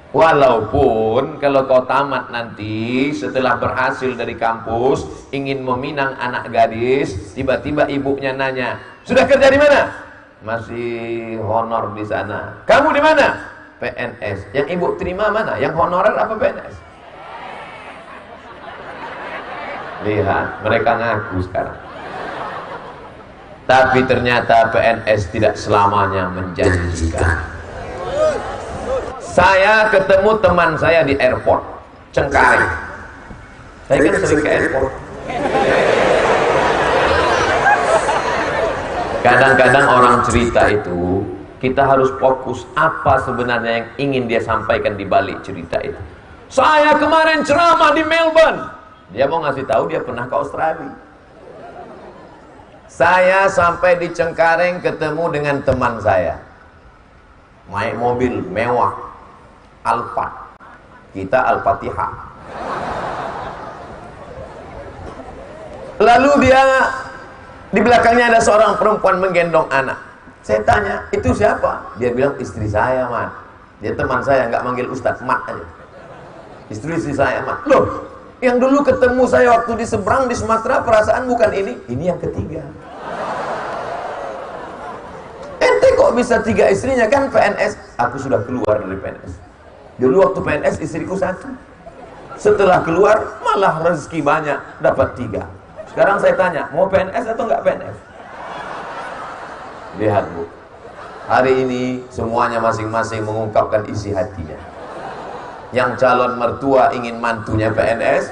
[SPEAKER 3] Walaupun kalau kau tamat nanti setelah berhasil dari kampus, ingin meminang anak gadis, tiba-tiba ibunya nanya, sudah kerja di mana? Masih honor di sana. Kamu di mana? PNS. Yang ibu terima mana? Yang honorer apa PNS? Lihat, mereka ngaku sekarang. Tapi ternyata PNS tidak selamanya menjanjikan. Saya ketemu teman saya di airport Cengkareng. Saya kan sering ke airport. Kadang-kadang orang cerita itu, kita harus fokus apa sebenarnya yang ingin dia sampaikan di balik cerita itu. Saya kemarin ceramah di Melbourne. Dia mau ngasih tahu dia pernah ke Australia. Saya sampai di Cengkareng ketemu dengan teman saya. Naik mobil mewah, Alphard. Kita Al-Fatihah. Lalu dia di belakangnya ada seorang perempuan menggendong anak. Saya tanya, itu siapa? Dia bilang, istri saya, Mat. Dia teman saya, nggak manggil Ustadz, Mat aja. Istri saya, Mat. Loh, yang dulu ketemu saya waktu di seberang di Sumatera, perasaan bukan ini. Ini yang ketiga. Ente kok bisa 3 istrinya? Kan PNS. Aku sudah keluar dari PNS. Dulu waktu PNS istriku 1. Setelah keluar malah rezeki banyak, dapat 3. Sekarang saya tanya, mau PNS atau nggak PNS? Lihat Bu, hari ini semuanya masing-masing mengungkapkan isi hatinya. Yang calon mertua ingin mantunya PNS,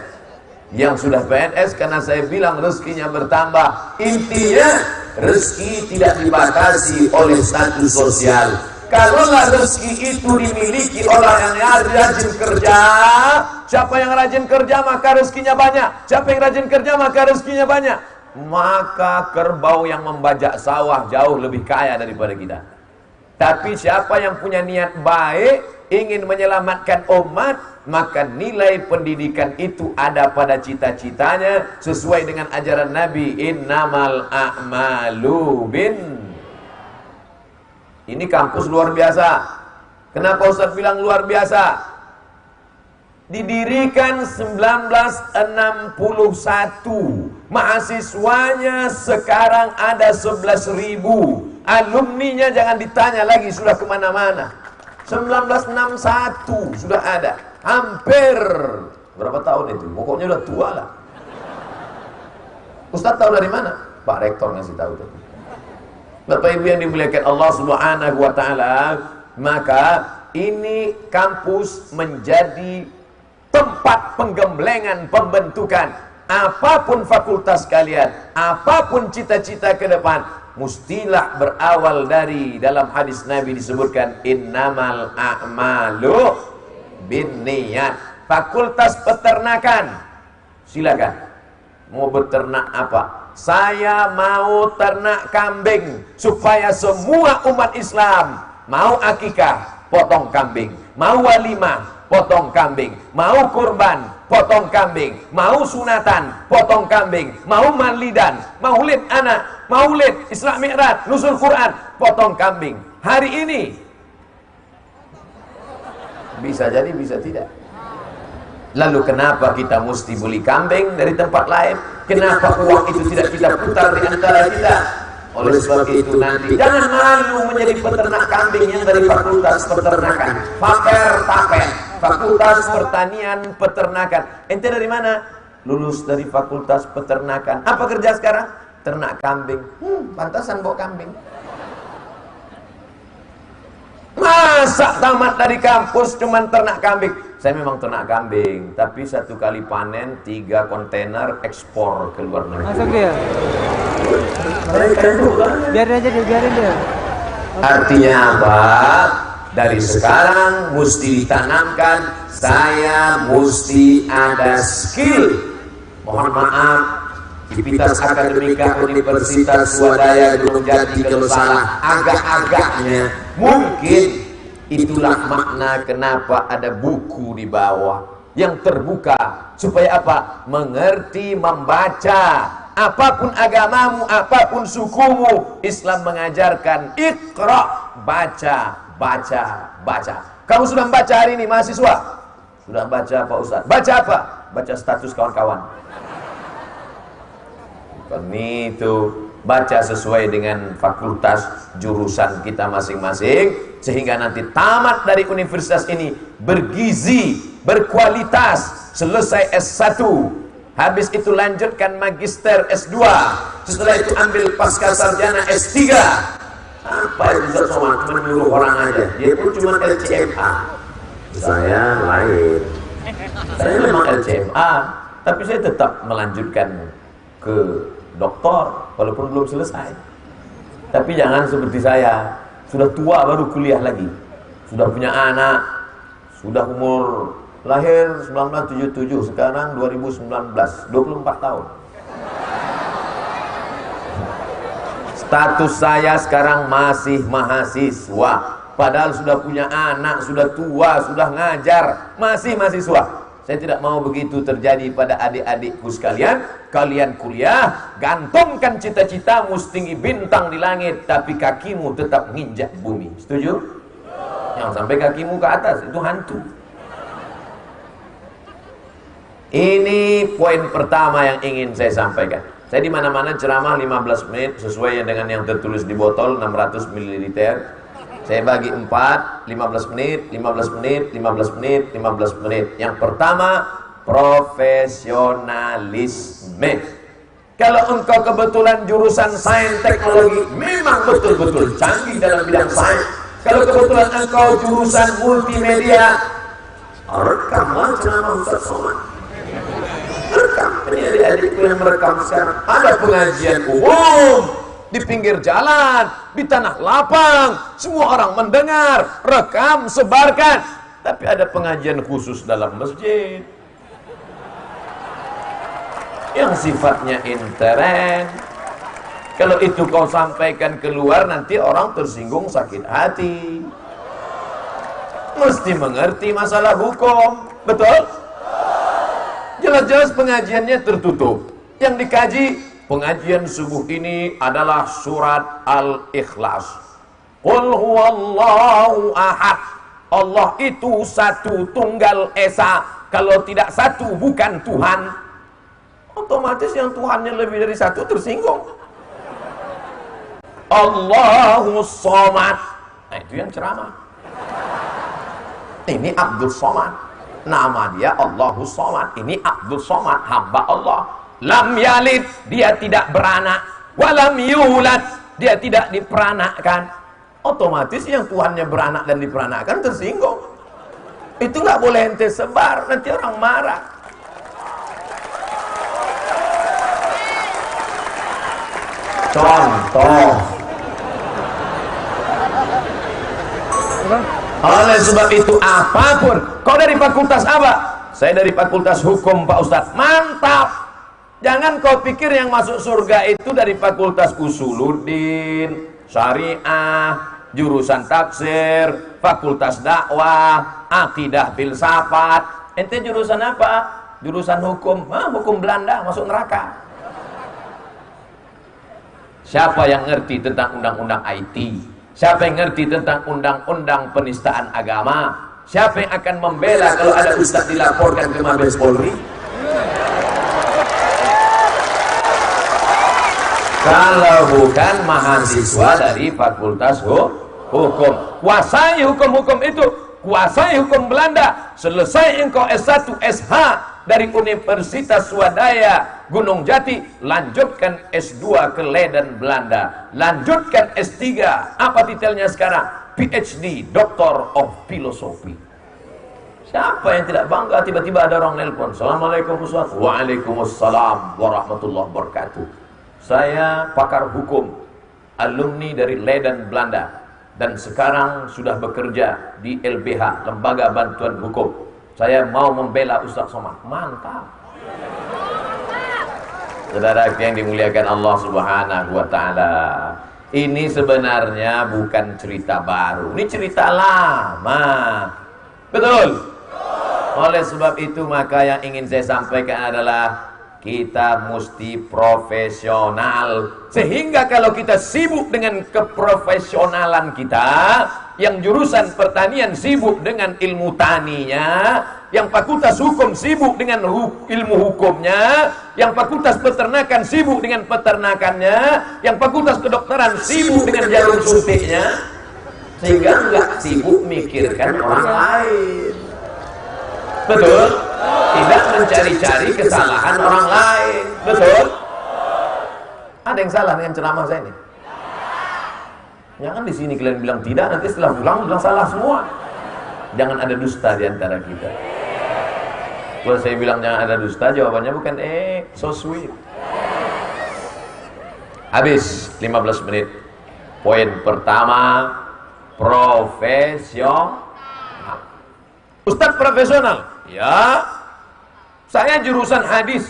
[SPEAKER 3] yang sudah PNS karena saya bilang rezekinya bertambah. Intinya rezeki tidak dibatasi oleh status sosial. Kalaulah rezeki itu dimiliki orang yang rajin kerja, siapa yang rajin kerja maka rezekinya banyak. Siapa yang rajin kerja maka rezekinya banyak. Maka kerbau yang membajak sawah jauh lebih kaya daripada kita. Tapi siapa yang punya niat baik, ingin menyelamatkan umat, maka nilai pendidikan itu ada pada cita-citanya sesuai dengan ajaran Nabi, innamal a'malu bin. Ini kampus luar biasa. Kenapa Ustaz bilang luar biasa? Didirikan 1961. Mahasiswanya sekarang ada 11.000. Alumninya jangan ditanya lagi, sudah kemana-mana. 1961 sudah ada. Hampir berapa tahun itu? Pokoknya udah tua lah. Ustaz tahu dari mana? Pak Rektor ngasih tahu tadi. Bapak Ibu yang dimuliakan Allah Subhanahu wa taala, maka ini kampus menjadi tempat penggemblengan pembentukan. Apapun fakultas kalian, apapun cita-cita ke depan, mustilah berawal dari dalam hadis Nabi disebutkan innamal a'malu binniyat. Fakultas peternakan, silakan. Mau beternak apa? Saya mau ternak kambing supaya semua umat Islam mau akikah, potong kambing, mau walimah, potong kambing, mau kurban, potong kambing, mau sunatan, potong kambing, mau maulidan, maulid anak, maulid Isra Mi'raj, nuzul Quran, potong kambing. Hari ini bisa jadi, bisa tidak. Lalu kenapa kita mesti beli kambing dari tempat lain? Kenapa uang itu tidak kita putar di antara kita? Oleh sebab itu nanti jangan malu menjadi peternak kambing yang dari fakultas peternakan. Tapen, fakultas pertanian peternakan. Ente dari mana? Lulus dari fakultas peternakan. Apa kerja sekarang? Ternak kambing. Pantasan bawa kambing. Masa tamat dari kampus cuman ternak kambing? Saya memang ternak kambing, tapi satu kali panen 3 kontainer ekspor ke luar negeri.
[SPEAKER 7] Masuk dia. Biarin aja dia, biarin dia.
[SPEAKER 3] Artinya apa? Dari sekarang mesti ditanamkan, saya mesti ada skill. Mohon maaf, Civitas Akademika Universitas Swadaya Gunung Jati kalau salah agak-agaknya, mungkin itulah makna kenapa ada buku di bawah yang terbuka, supaya apa? Mengerti, membaca. Apapun agamamu, apapun sukumu, Islam mengajarkan Iqra, baca, baca, baca. Kamu sudah membaca hari ini mahasiswa? Sudah baca Pak Ustadz. Baca apa? Baca status kawan-kawan. Bukan itu. Baca sesuai dengan fakultas jurusan kita masing-masing, sehingga nanti tamat dari universitas ini bergizi, berkualitas, selesai S1, habis itu lanjutkan magister S2, setelah itu ambil pasca sarjana S3. Apa itu Ustaz Somad? Cuma nyuruh orang aja, dia pun cuma LCMA. Saya lain, saya memang LCMA, tapi saya tetap melanjutkan ke doktor walaupun belum selesai. Tapi jangan seperti saya, sudah tua baru kuliah lagi, sudah punya anak, sudah umur lahir 1977, sekarang 2019, 24 tahun. Status saya sekarang masih mahasiswa, padahal sudah punya anak, sudah tua, sudah ngajar, masih mahasiswa. Saya tidak mau begitu terjadi pada adik-adikku sekalian. Kalian kuliah, gantungkan cita-citamu setinggi bintang di langit, tapi kakimu tetap nginjak bumi. Setuju? Yang sampai kakimu ke atas, itu hantu. Ini poin pertama yang ingin saya sampaikan. Saya di mana-mana ceramah 15 menit sesuai dengan yang tertulis di botol 600 ml. Saya bagi 4, 15 menit, 15 menit, 15 menit, 15 menit. Yang pertama, profesionalisme. Kalau engkau kebetulan jurusan sains teknologi, memang betul-betul canggih dalam bidang sains. Kalau kebetulan engkau jurusan multimedia, rekam ceramah Ustaz Somad. Rekam, ini adik-adikku yang merekam sekarang. Ada pengajian umum di pinggir jalan, di tanah lapang, semua orang mendengar, rekam, sebarkan. Tapi ada pengajian khusus dalam masjid yang sifatnya intern. Kalau itu kau sampaikan keluar, nanti orang tersinggung, sakit hati. Mesti mengerti masalah hukum, betul? Jelas-jelas pengajiannya tertutup. Yang dikaji, pengajian subuh ini adalah surat Al-Ikhlas. Qul huwallahu ahad. Allah itu satu tunggal esa. Kalau tidak satu bukan Tuhan. Otomatis yang Tuhannya lebih dari satu tersinggung. Allahu Somad. Nah itu yang ceramah. Ini Abdul Somad. Nama dia Allahu Somad. Ini Abdul Somad, hamba Allah. Lam yalid, dia tidak beranak. Walam yulad, dia tidak diperanakkan. Otomatis yang Tuhannya beranak dan diperanakkan tersinggung. Itu nggak boleh ente sebar, nanti orang marah. Contoh. Oleh sebab itu apapun, kau dari fakultas apa? Saya dari fakultas hukum Pak Ustadz. Mantap. Jangan kau pikir yang masuk surga itu dari fakultas usuluddin, syariah, jurusan tafsir, fakultas dakwah, akidah filsafat. Ente jurusan apa? Jurusan hukum. Hukum Belanda, masuk neraka. Siapa yang ngerti tentang undang-undang IT? Siapa yang ngerti tentang undang-undang penistaan agama? Siapa yang akan membela kalau ada ustadz dilaporkan ke Mabes Polri? Kalau bukan mahasiswa dari fakultas hukum. Kuasai hukum-hukum itu. Kuasai hukum Belanda. Selesai engkau S1, SH dari Universitas Swadaya Gunung Jati, lanjutkan S2 ke Leiden Belanda, lanjutkan S3. Apa titelnya sekarang? PhD, Doctor of Philosophy. Siapa yang tidak bangga tiba-tiba ada orang nelpon, Assalamualaikum Ustaz. Waalaikumsalam warahmatullahi wabarakatuh. Saya pakar hukum, alumni dari Leiden, Belanda, dan sekarang sudah bekerja di LBH, Lembaga Bantuan Hukum. Saya mau membela Ustaz Somad. Mantap. Saudara yang dimuliakan Allah Subhanahu wa taala. Ini sebenarnya bukan cerita baru. Ini cerita lama. Betul? Oleh sebab itu maka yang ingin saya sampaikan adalah kita mesti profesional. Sehingga kalau kita sibuk dengan keprofesionalan kita, yang jurusan pertanian sibuk dengan ilmu taninya, yang fakultas hukum sibuk dengan ilmu hukumnya, yang fakultas peternakan sibuk dengan peternakannya, yang fakultas kedokteran sibuk dengan jarum suntiknya, sehingga enggak sibuk mikirkan orang lain. Betul? Tidak mencari-cari kesalahan orang lain. Betul? Ada yang salah dengan ceramah saya ini? Jangan di sini kalian bilang tidak, nanti setelah pulang bilang salah semua. Jangan ada dusta di antara kita. Kalau saya bilang jangan ada dusta, jawabannya bukan so sweet. Habis 15 menit. Poin pertama, profesional. Ustadz profesional. Ya, saya jurusan hadis.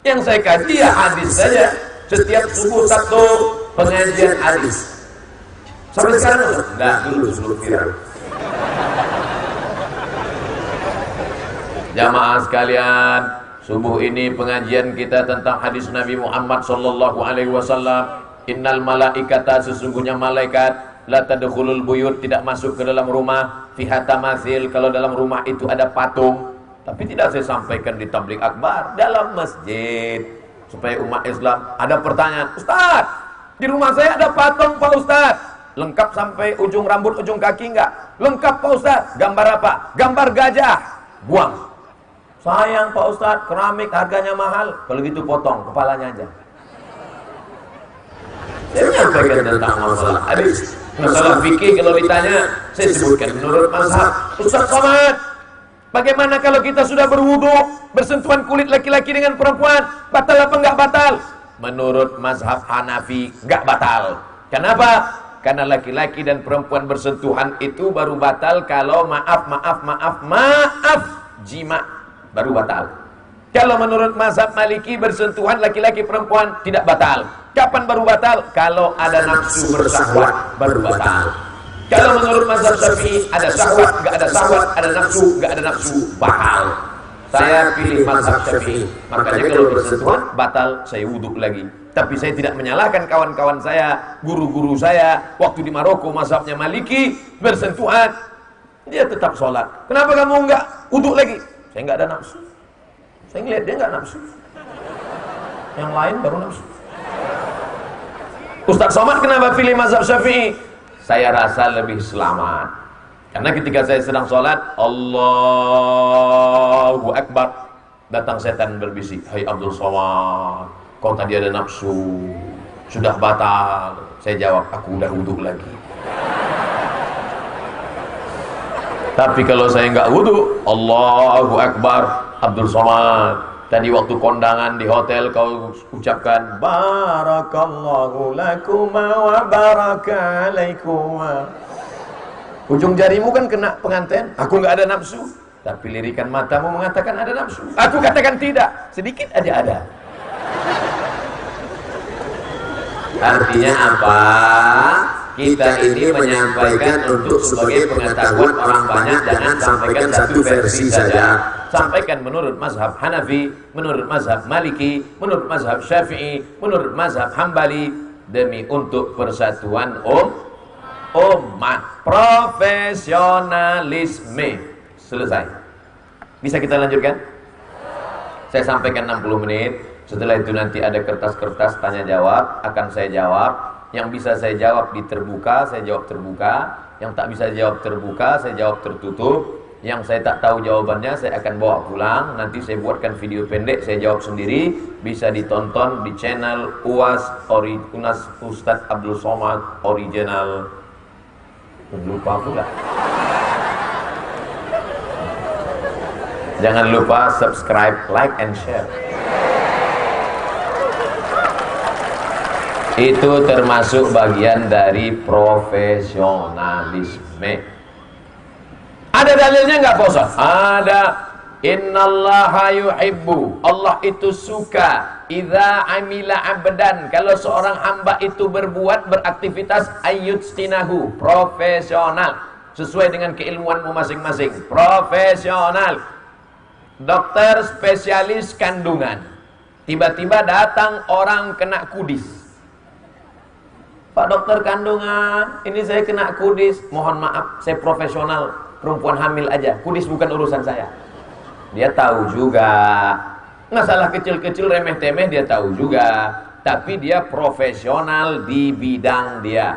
[SPEAKER 3] Yang saya kaji ya hadis saja. Setiap subuh satu pengajian hadis. Sampai sekarang enggak, dulu sebelum viral. Jamaah sekalian, subuh ini pengajian kita tentang hadis Nabi Muhammad sallallahu alaihi wasallam. Innal malaikata, sesungguhnya malaikat, la tadkhulul buyut, tidak masuk ke dalam rumah, fiha tamathil, kalau dalam rumah itu ada patung. Tapi tidak saya sampaikan di tabligh akbar, dalam masjid, supaya umat Islam ada pertanyaan, Ustaz, di rumah saya ada patung Pak Ustaz, lengkap sampai ujung rambut, ujung kaki enggak? Lengkap Pak Ustaz. Gambar apa? Gambar gajah. Buang. Sayang Pak Ustaz, keramik harganya mahal. Kalau gitu potong kepalanya aja. Saya menyampaikan tentang masalah hadis, masalah fikih. Kalau ditanya, saya sebutkan menurut mazhab Ustaz Somad, bagaimana kalau kita sudah berwudu, bersentuhan kulit laki-laki dengan perempuan, batal apa enggak batal? Menurut mazhab Hanafi, enggak batal. Kenapa? Karena laki-laki dan perempuan bersentuhan itu baru batal kalau maaf jima, baru batal. Kalau menurut mazhab Maliki, bersentuhan laki-laki perempuan tidak batal. Kapan baru batal? Kalau ada nafsu bersahwat, baru batal. Kalau menurut mazhab Syafi'i, ada syahwat, enggak ada syahwat, ada nafsu, enggak ada nafsu, batal. Saya pilih mazhab Syafi'i. Makanya kalau bersentuhan batal, saya wudhu lagi. Tapi saya tidak menyalahkan kawan-kawan saya, guru-guru saya, waktu di Maroko mazhabnya Maliki, bersentuhan, dia tetap sholat. Kenapa kamu enggak wudhu lagi? Saya enggak ada nafsu. Saya ngeliat dia enggak nafsu. Yang lain baru nafsu. Ustaz Somad kenapa pilih mazhab Syafi'i? Saya rasa lebih selamat. Karena ketika saya sedang sholat, Allahu Akbar, datang setan berbisik, hai Abdul Somad, kau tadi ada nafsu, sudah batal. Saya jawab, aku udah wudhu lagi. Tapi kalau saya nggak wudhu, Allahu Akbar, Abdul Somad, tadi waktu kondangan di hotel kau ucapkan barakallahu lakuma wa baraka alaikuma. Ujung jarimu kan kena pengantin, aku nggak ada nafsu. Tapi lirikan matamu mengatakan ada nafsu. Aku katakan tidak, sedikit aja ada. Artinya apa? Kita ini menyampaikan untuk sebagai pengetahuan orang banyak, jangan sampaikan satu versi saja. Sampaikan menurut mazhab Hanafi, menurut mazhab Maliki, menurut mazhab Syafi'i, menurut mazhab Hambali, demi untuk persatuan umat. Profesionalisme. Selesai. Bisa kita lanjutkan? Saya sampaikan 60 menit. Setelah itu nanti ada kertas-kertas tanya jawab, akan saya jawab. Yang bisa saya jawab di terbuka, saya jawab terbuka. Yang tak bisa jawab terbuka, saya jawab tertutup. Yang saya tak tahu jawabannya, saya akan bawa pulang. Nanti saya buatkan video pendek, saya jawab sendiri. Bisa ditonton di channel UAS Ustadz Abdul Somad Original Lupa pula. Jangan lupa subscribe, like, and share. Itu termasuk bagian dari profesionalisme. Ada dalilnya nggak Pak Ustaz? Ada. Innallaha yuhibbu, Allah itu suka idza amila abdan, kalau seorang hamba itu berbuat, beraktivitas, ayyutstinahu, profesional, sesuai dengan keilmuanmu masing-masing, profesional. Dokter spesialis kandungan, tiba-tiba datang orang kena kudis. Pak dokter kandungan, ini saya kena kudis, mohon maaf, saya profesional, perempuan hamil aja, kudis bukan urusan saya. Dia tahu juga masalah kecil-kecil remeh-temeh, dia tahu juga, tapi dia profesional di bidang dia.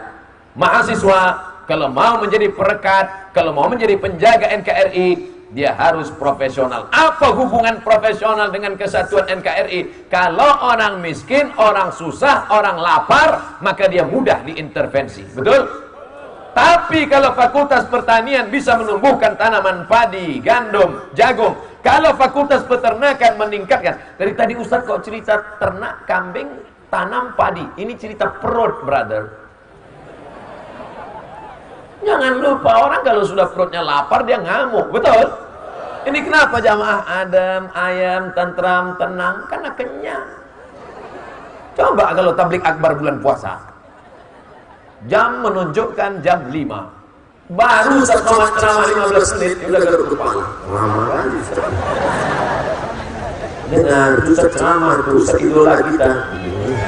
[SPEAKER 3] Mahasiswa kalau mau menjadi perekat, kalau mau menjadi penjaga NKRI, dia harus profesional. Apa hubungan profesional dengan kesatuan NKRI? Kalau orang miskin, orang susah, orang lapar, maka dia mudah diintervensi. Betul? Tapi kalau fakultas pertanian bisa menumbuhkan tanaman padi, gandum, jagung. Kalau fakultas peternakan meningkatkan. Dari tadi Ustadz kok cerita ternak, kambing, tanam padi. Ini cerita perut, brother. Jangan lupa, orang kalau sudah perutnya lapar, dia ngamuk. Betul? Ini kenapa jamaah adem, ayam, tentram, tenang? Karena kenyang. Coba kalau tablik akbar bulan puasa. Jam menunjukkan jam 5. Baru Ustaz Somad ceramah 15 menit, udah garuk kepala. Lama lagi Ustaz. Dengar, Ustaz ceramah, Ustaz idola kita.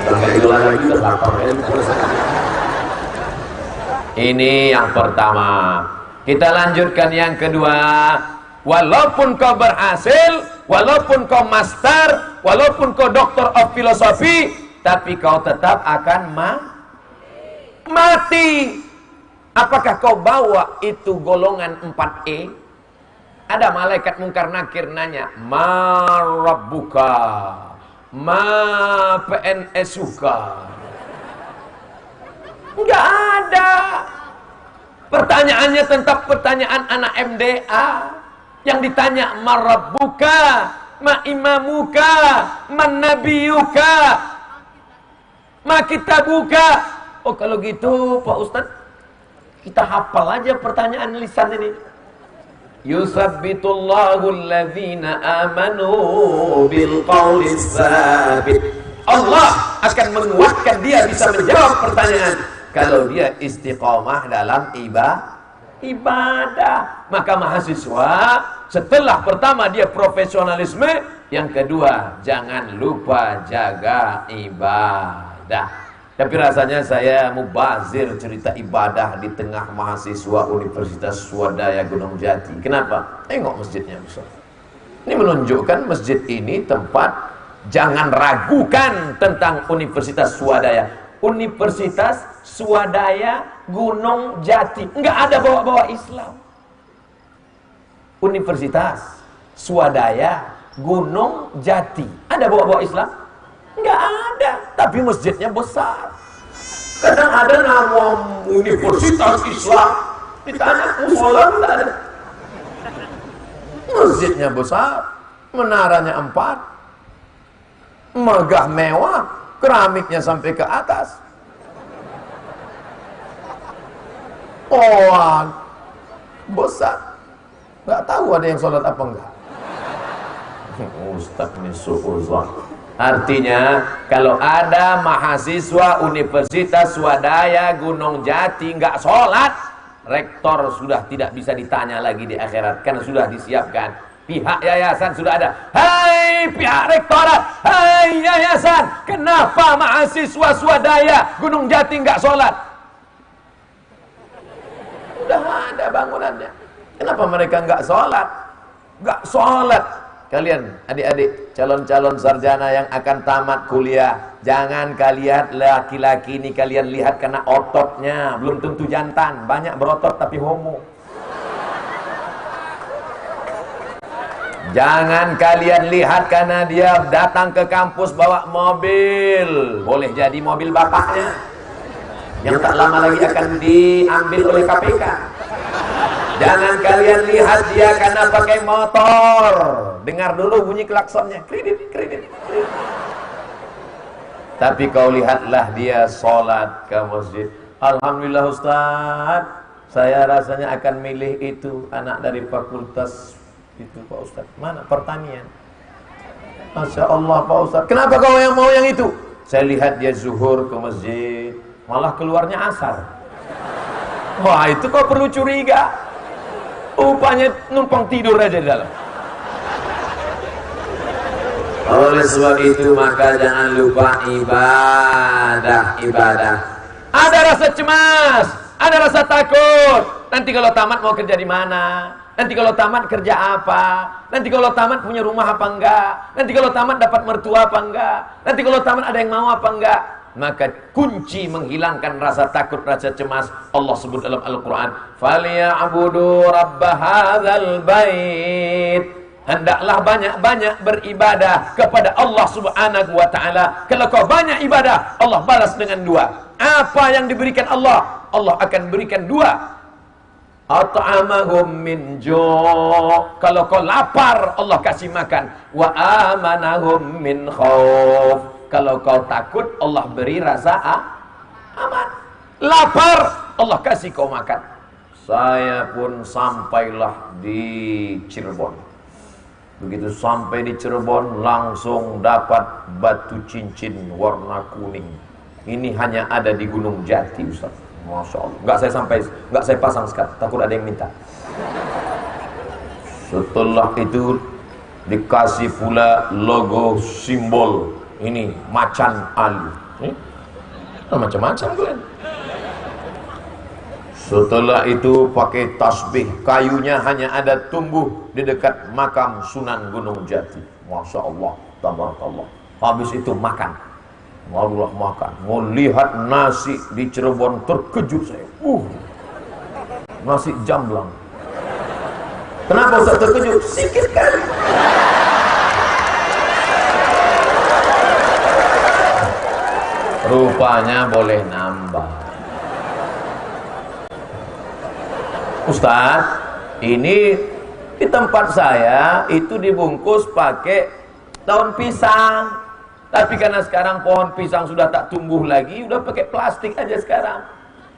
[SPEAKER 3] Sampai idola lagi kita lapar. Ini yang pertama. Kita lanjutkan yang kedua. Walaupun kau berhasil, walaupun kau master, walaupun kau doktor of philosophy, tapi kau tetap akan mati. Apakah kau bawa itu golongan 4E? Ada malaikat mungkar nakir nanya, ma rabbuka, ma PNS-uka. Enggak ada. Pertanyaannya tetap pertanyaan anak MDA. Yang ditanya, ma rabbuka, ma imamuka, ma nabiyuka, ma kitabuka. Oh kalau gitu Pak Ustadz, kita hafal aja pertanyaan lisan ini. Yusabbitullahu alladhina amanu bil qawli tsabit. Allah akan menguatkan dia bisa menjawab pertanyaan kalau dia istiqomah dalam ibadah. Maka mahasiswa setelah pertama dia profesionalisme, yang kedua jangan lupa jaga ibadah. Tapi rasanya saya mubazir cerita ibadah di tengah mahasiswa Universitas Swadaya Gunung Jati. Kenapa? Tengok masjidnya besar. Ini menunjukkan masjid ini tempat, jangan ragukan tentang Universitas Swadaya. Universitas Swadaya Gunung Jati. Enggak ada bawa-bawa Islam. Universitas Swadaya Gunung Jati. Ada bawa-bawa Islam? Enggak ada, tapi masjidnya besar. Kadang ada nama Universitas Islam, ditanya musola tidak ada. Masjidnya besar, menaranya 4, megah mewah, keramiknya sampai ke atas. Oh, besar. Nggak tahu ada yang sholat apa enggak. Ustaz ini su'uzan. Artinya kalau ada mahasiswa Universitas Swadaya Gunung Jati nggak sholat, rektor sudah tidak bisa ditanya lagi di akhirat, karena sudah disiapkan. Pihak yayasan sudah ada. Hai pihak rektorat, hai yayasan, kenapa mahasiswa Swadaya Gunung Jati nggak sholat? Sudah ada bangunannya. Kenapa mereka nggak sholat? Nggak sholat. Kalian adik-adik calon-calon sarjana yang akan tamat kuliah, jangan kalian laki-laki ini kalian lihat karena ototnya, belum tentu jantan, banyak berotot tapi homo. Jangan kalian lihat karena dia datang ke kampus bawa mobil, boleh jadi mobil bapaknya. yang tak lama lagi akan diambil oleh KPK. Jangan kalian lihat dia karena pakai motor, dengar dulu bunyi klaksonnya, kredit. Tapi kau lihatlah dia sholat ke masjid. Alhamdulillah Ustaz, saya rasanya akan milih itu anak dari fakultas itu Pak Ustaz. Mana? Pertanian. Masya Allah Pak Ustaz. Kenapa kau yang mau yang itu? Saya lihat dia zuhur ke masjid, malah keluarnya asar. Wah, itu kau perlu curiga. Upanya numpang tidur aja di dalam. Oleh sebab itu maka jangan lupa ibadah. Ada rasa cemas, ada rasa takut. Nanti kalau tamat mau kerja di mana? Nanti kalau tamat kerja apa? Nanti kalau tamat punya rumah apa enggak? Nanti kalau tamat dapat mertua apa enggak? Nanti kalau tamat ada yang mau apa enggak? Maka kunci menghilangkan rasa takut, rasa cemas, Allah sebut dalam Al-Quran, "Falyabudu rabb hadzal bait." Hendaklah banyak-banyak beribadah kepada Allah Subhanahu wa ta'ala. Kalau kau banyak ibadah, Allah balas dengan dua. Apa yang diberikan Allah? Allah akan berikan dua. At'amahum min ju'. Kalau kau lapar, Allah kasih makan. Wa amanahum min khauf. Kalau kau takut, Allah beri rasa aman. Lapar, Allah kasih kau makan. Saya pun sampailah di Cirebon. Begitu sampai di Cirebon, langsung dapat batu cincin warna kuning. Ini hanya ada di Gunung Jati, Ustaz. Masya Allah. Nggak saya pasang sekarang, takut ada yang minta. Setelah itu dikasih pula logo simbol ini macan Ali. Macam-macam kan. Setelah itu pakai tasbih, kayunya hanya ada tumbuh di dekat makam Sunan Gunung Jati. Masya Allah, tabarakallah. Habis itu makan, barulah makan. Mau lihat nasi di Cirebon, terkejut saya. Nasi jamblang. Kenapa Ustaz terkejut? Sikit kali. Rupanya boleh nambah. Ustaz, ini di tempat saya itu dibungkus pakai daun pisang. Tapi karena sekarang pohon pisang sudah tak tumbuh lagi, udah pakai plastik aja sekarang.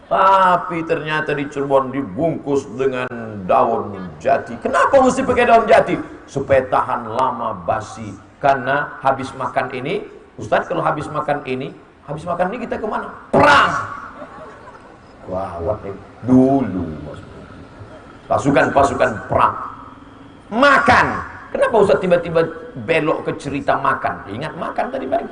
[SPEAKER 3] Tapi ternyata di Cirebon dibungkus dengan daun jati. Kenapa mesti pakai daun jati? Supaya tahan lama basi. Karena habis makan ini, Ustaz, kalau habis makan ini kita kemana? Perang. Wah, dulu pasukan perang. Makan. Kenapa Ustaz tiba-tiba belok ke cerita makan? Ingat makan tadi pagi.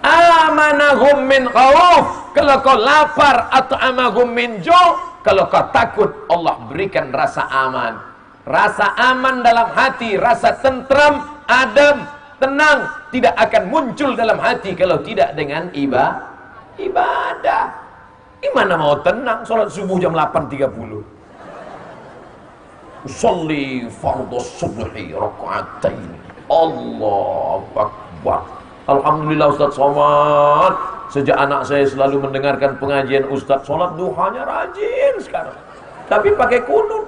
[SPEAKER 3] Amanahum min khauf. Kalau kau lapar atau amahum min ju', kalau kau takut, Allah berikan rasa aman. Rasa aman dalam hati, rasa tentram, adem, tenang tidak akan muncul dalam hati kalau tidak dengan ibadah. Gimana mau tenang? Salat subuh jam 8.30. Usolli fardhu subhi raka'atain. Allahu Akbar. Alhamdulillah Ustaz Somad. Sejak anak saya selalu mendengarkan pengajian Ustaz, sholat duhanya rajin sekarang. Tapi pakai kunut.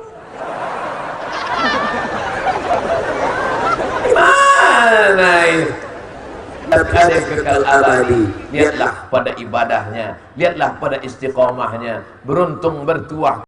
[SPEAKER 3] Mana ini? Ada kekal abadi. Lihatlah pada ibadahnya, lihatlah pada istiqomahnya. Beruntung bertuah